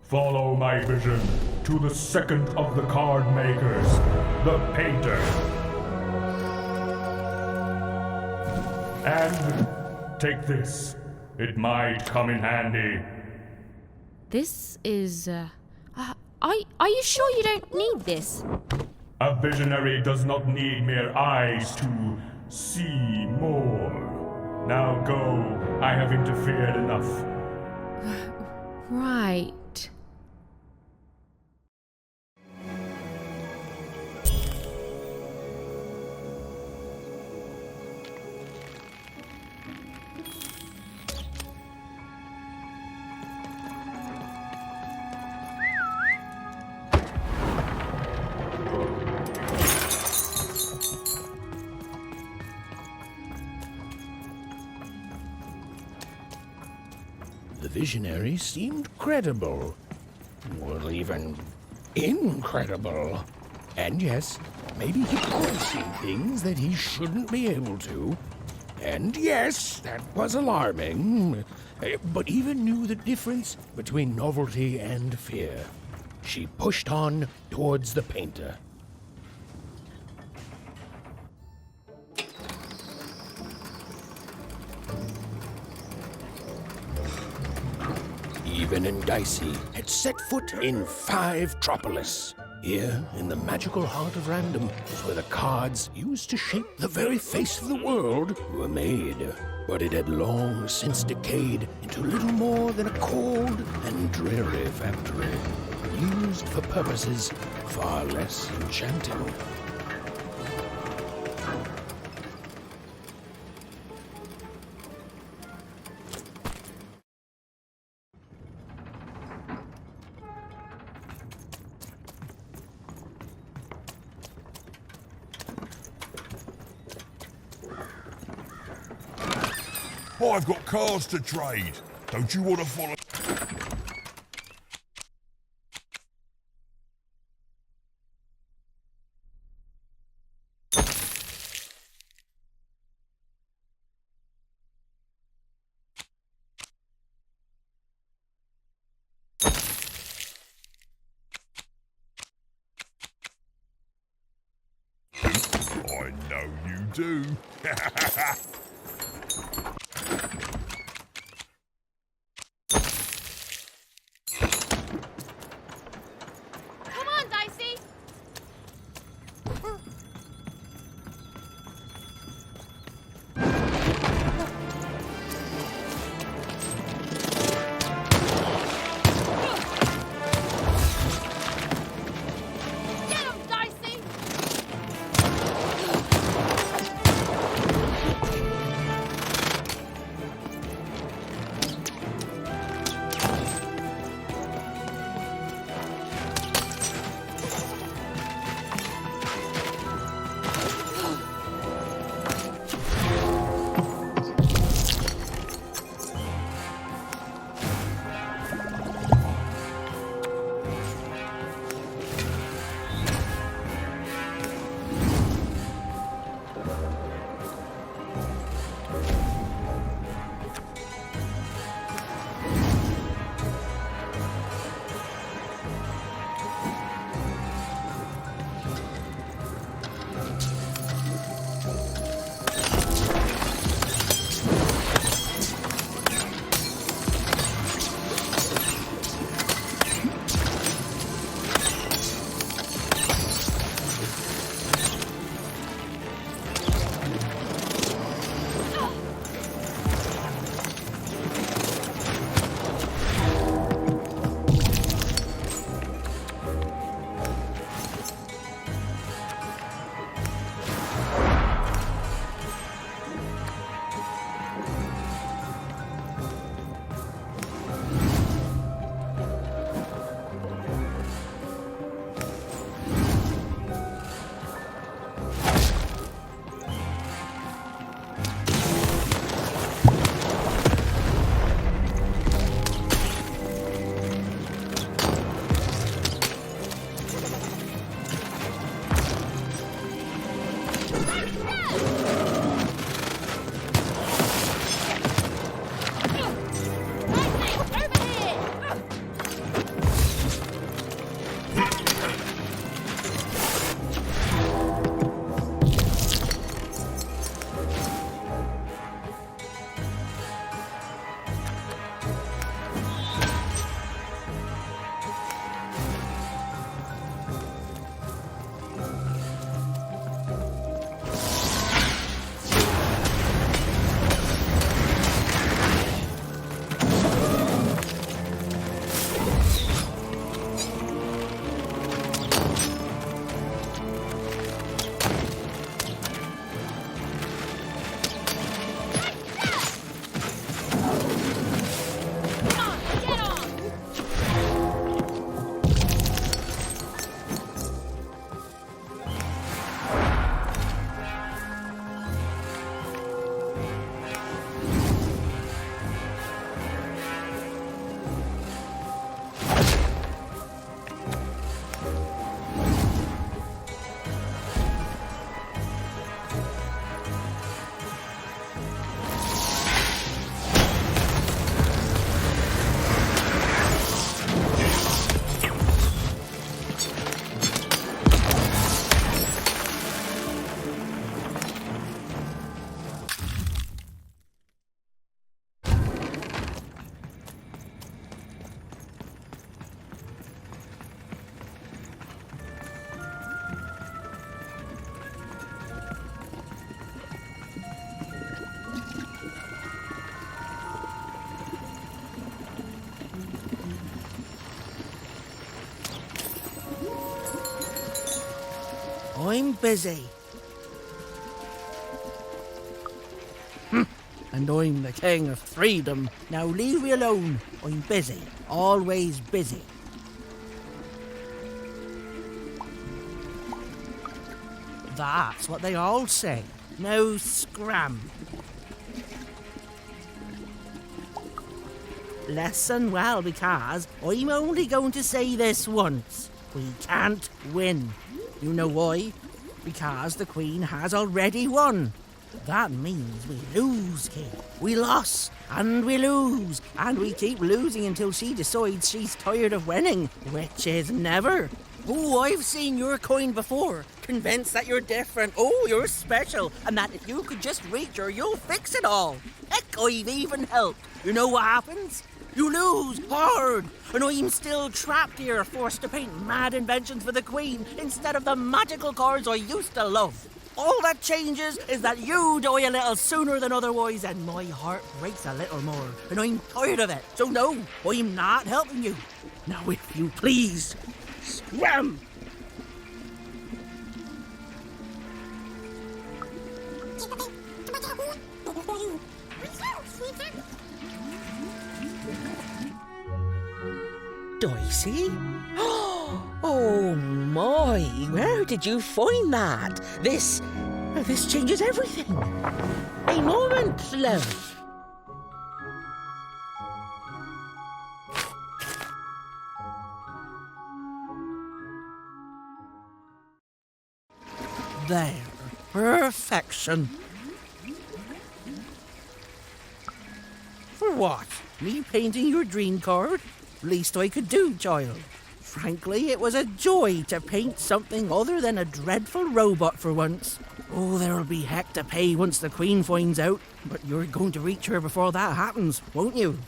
Follow my vision to the second of the card makers, the painter. And take this. It might come in handy. This is, are you sure you don't need this? A visionary does not need mere eyes to see more. Now go. I have interfered enough. Right. The visionary seemed credible. Well, even incredible. And yes, maybe he could see things that he shouldn't be able to. And yes, that was alarming. But Eva knew the difference between novelty and fear. She pushed on towards the painter. Even and Dicey had set foot in Five-Tropolis. Here, in the magical heart of Random, where the cards used to shape the very face of the world were made. But it had long since decayed into little more than a cold and dreary factory, used for purposes far less enchanting. I've got cars to trade. Don't you want to follow? I know you do. I'm busy. And I'm the king of freedom. Now leave me alone. I'm busy. Always busy. That's what they all say. No scram. Listen well, because I'm only going to say this once. We can't win. You know why? Because the Queen has already won. That means we lose, kid. We lost, and we lose, and we keep losing until she decides she's tired of winning, which is never. Oh, I've seen your coin before. Convinced that you're different. Oh, you're special, and that if you could just reach her, you'll fix it all. Heck, I've even helped. You know what happens? You lose hard, and I'm still trapped here, forced to paint mad inventions for the Queen instead of the magical cards I used to love. All that changes is that you die a little sooner than otherwise, and my heart breaks a little more, and I'm tired of it. So no, I'm not helping you. Now, if you please, scram! Dicey? Oh my, where did you find that? This changes everything. A moment, love. There. Perfection. For what? Me painting your dream card? Least I could do, child. Frankly, it was a joy to paint something other than a dreadful robot for once. Oh, there'll be heck to pay once the Queen finds out, but you're going to reach her before that happens, won't you?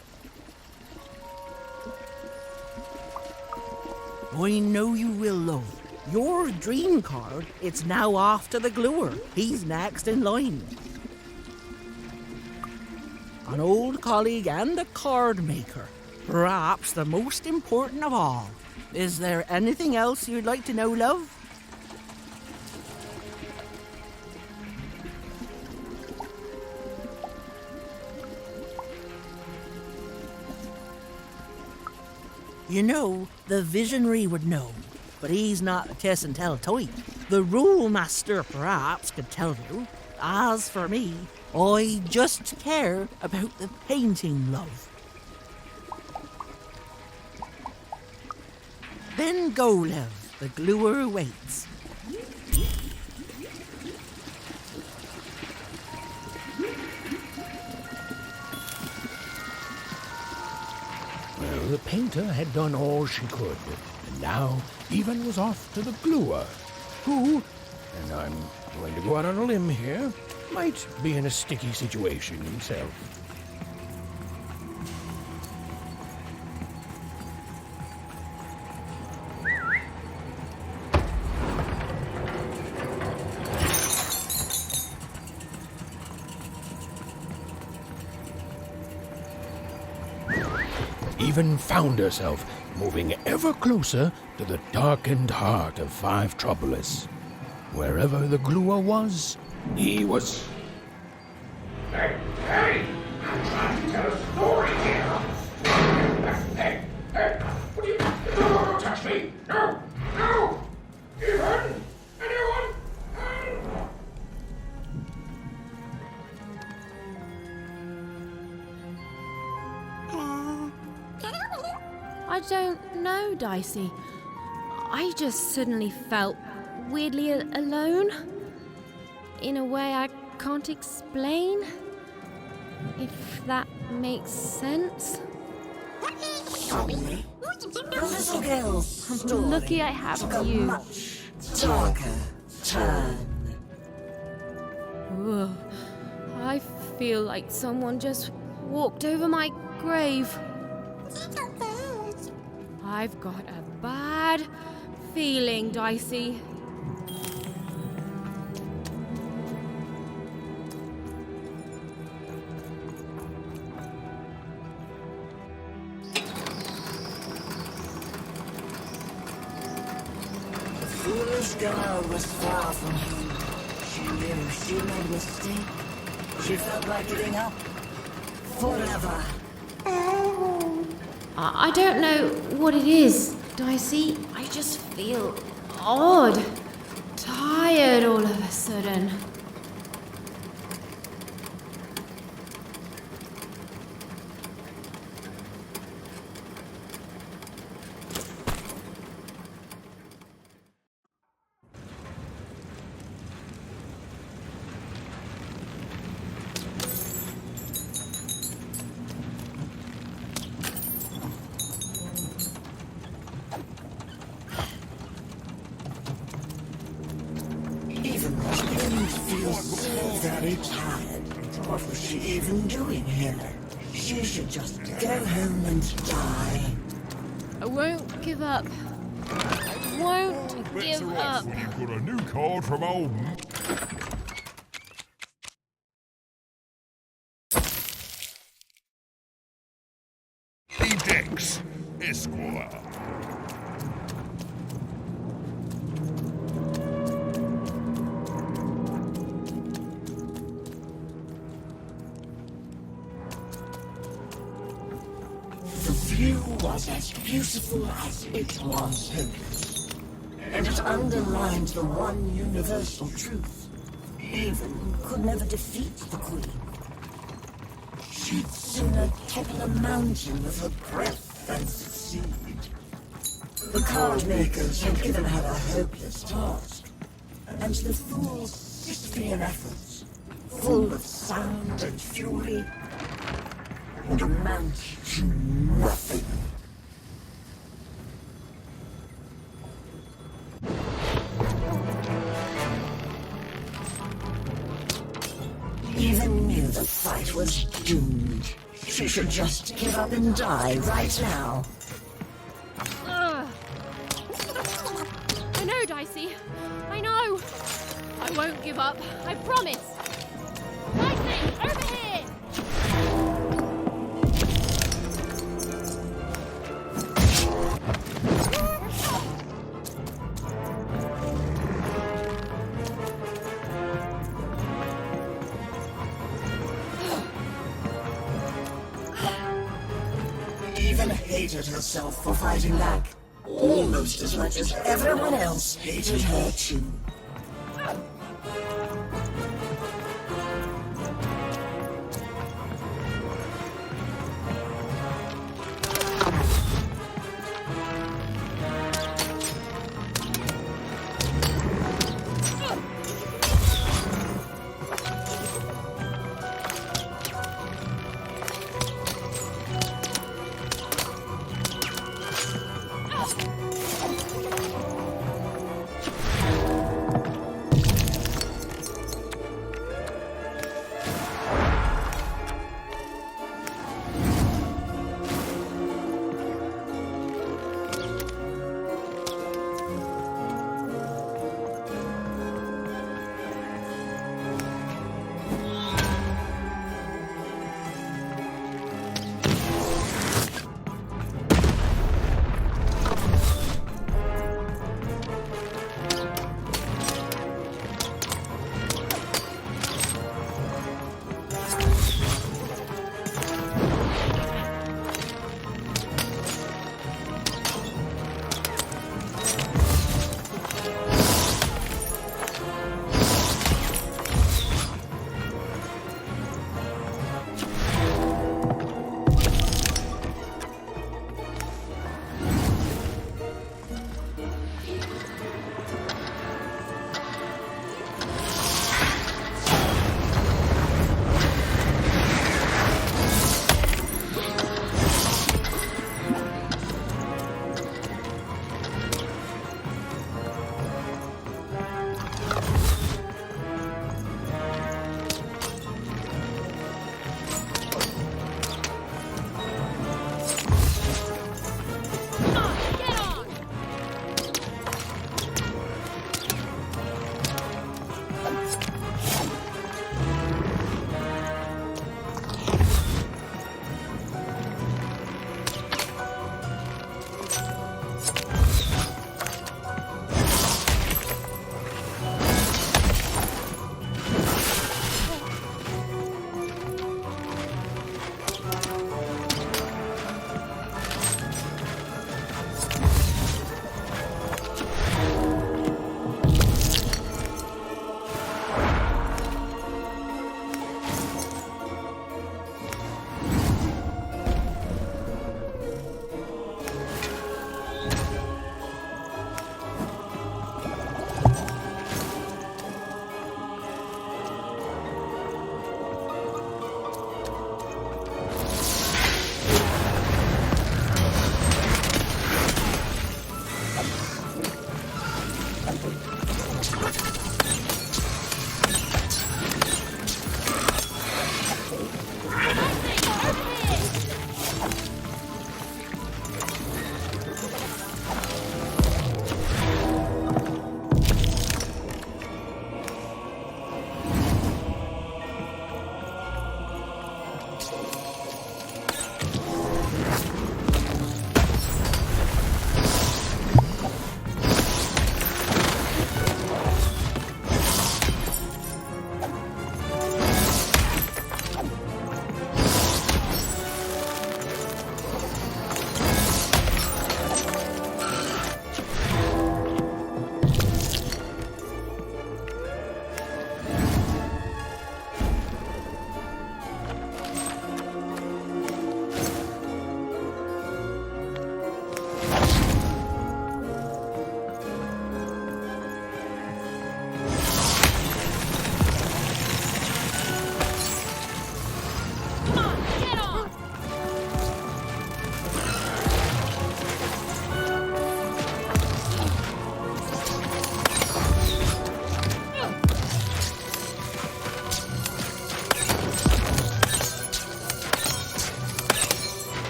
I know you will, love. Your dream card, it's now off to the gluer. He's next in line. An old colleague and a card maker. Perhaps the most important of all. Is there anything else you'd like to know, love? You know, the visionary would know, but he's not a kiss and tell type. The rule master perhaps could tell you. As for me, I just care about the painting, love. Then go, love. The gluer waits. Well, the painter had done all she could, and now Even was off to the gluer, who, and I'm going to go out on a limb here, might be in a sticky situation himself. Even found herself moving ever closer to the darkened heart of Five Troublous. Wherever the gluer was, he was... Hey! I'm trying to tell a story here! Hey! What do you... Don't touch me! No! Anyone? I don't know, Dicey. I just suddenly felt weirdly alone. In a way I can't explain. If that makes sense. Little girl, I'm lucky I have you. darker turn. Ugh. I feel like someone just walked over my grave. I've got a bad feeling, Dicey. This girl was far from home. She knew she made a mistake. She felt like giving up. Forever. I don't know what it is, Dicey. I just feel odd. Tired all of a sudden. Very tired. What was she even doing here? She should just go home and die. I won't give up. I won't give up. When you've got a new card from Alden. Dex, Esquire. Was as beautiful as it was hopeless, and it underlined the one universal truth. Even could never defeat the Queen. She'd sooner topple a mountain with her breath than succeed. The card makers had given her a hopeless task, and the fool's Sisyphean efforts, full of sound and fury, would amount to nothing. Even knew the fight was doomed. She should just give up and die right now. Ugh. I know, Dicey. I know. I won't give up. I promise. Lightning, over here! Hated herself for fighting back, almost as much as everyone else hated her too.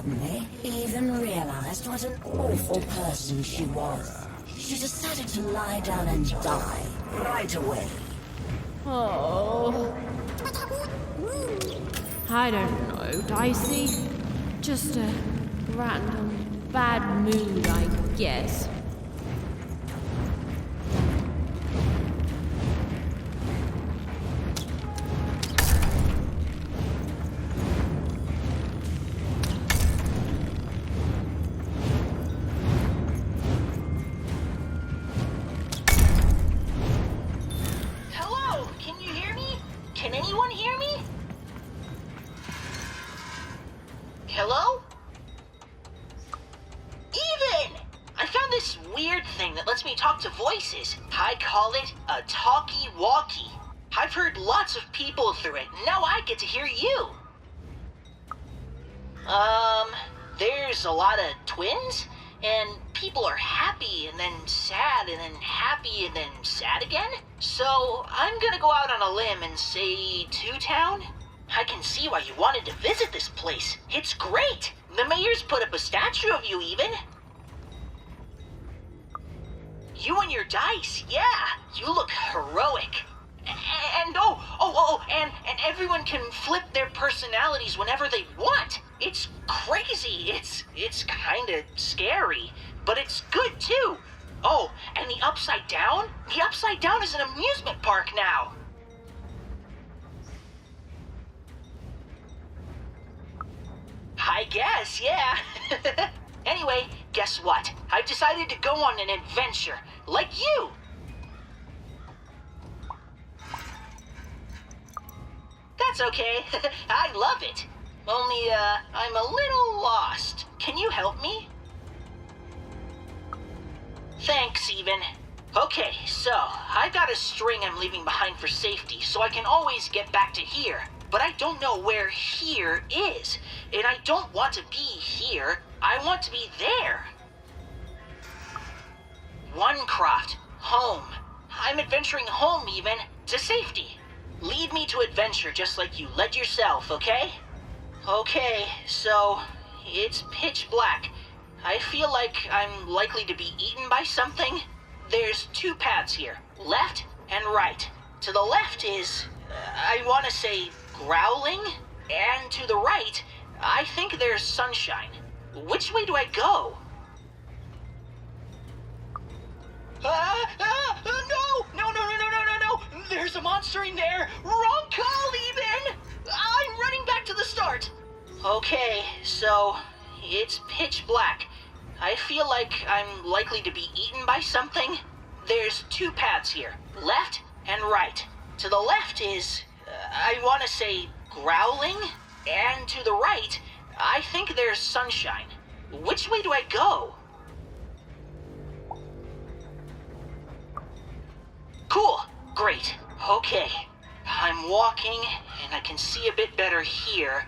suddenly, Even realized what an awful person she was. She decided to lie down and die right away. Oh. I don't know, Dicey. Just a random bad mood, I guess. Hello, can you hear me? Can anyone hear me? Hello? Even! I found this weird thing that lets me talk to voices. I call it a talkie-walkie. I've heard lots of people through it, and now I get to hear you. There's a lot of twins, and people are happy and then sad and then happy and then sad again. So I'm gonna go out on a limb and say Two Town? I can see why you wanted to visit this place. It's great. The mayor's put up a statue of you even. You and your dice, yeah. You look heroic. And and everyone can flip their personalities whenever they want. It's crazy. It's kind of scary, but it's good too. Oh, and the Upside Down? The Upside Down is an amusement park now. I guess, yeah. Anyway, guess what? I've decided to go on an adventure, like you. That's okay. I love it. Only, I'm a little lost. Can you help me? Thanks, Even. Okay, so, I got a string I'm leaving behind for safety, so I can always get back to here. But I don't know where here is. And I don't want to be here. I want to be there. Onecroft. Home. I'm adventuring home, Even. To safety. Lead me to adventure just like you led yourself, okay? Okay, so it's pitch black. I feel like I'm likely to be eaten by something. There's two paths here, left and right. To the left is, I want to say, growling, and to the right, I think there's sunshine. Which way do I go? No! There's a monster in there! Wrong call, Even! I'm running back to the start! Okay, so it's pitch black. I feel like I'm likely to be eaten by something. There's two paths here, left and right. To the left is, I want to say, growling, and to the right, I think there's sunshine. Which way do I go? Cool. Great. Okay. I'm walking, and I can see a bit better here.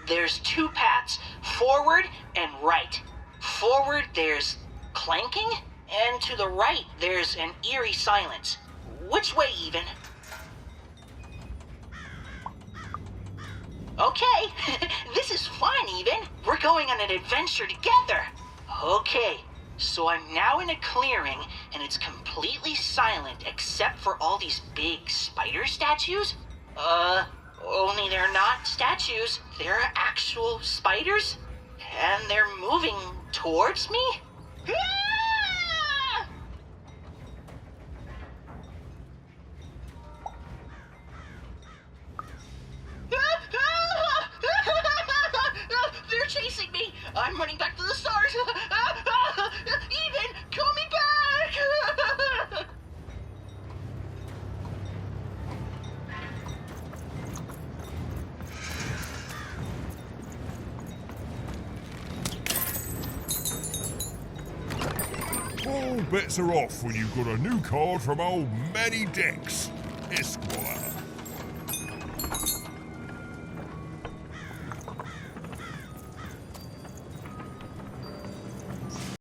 There's two paths, forward and right. Forward, there's clanking, and to the right, there's an eerie silence. Which way, Even? Okay, this is fun, Even. We're going on an adventure together. Okay, so I'm now in a clearing, and it's completely silent except for all these big spider statues. Only they're not statues. They're actual spiders, and they're moving towards me. Ah! They're chasing me! I'm running back to the start! Even, call me back! All bets are off when you've got a new card from old Manny Dex, Esquire.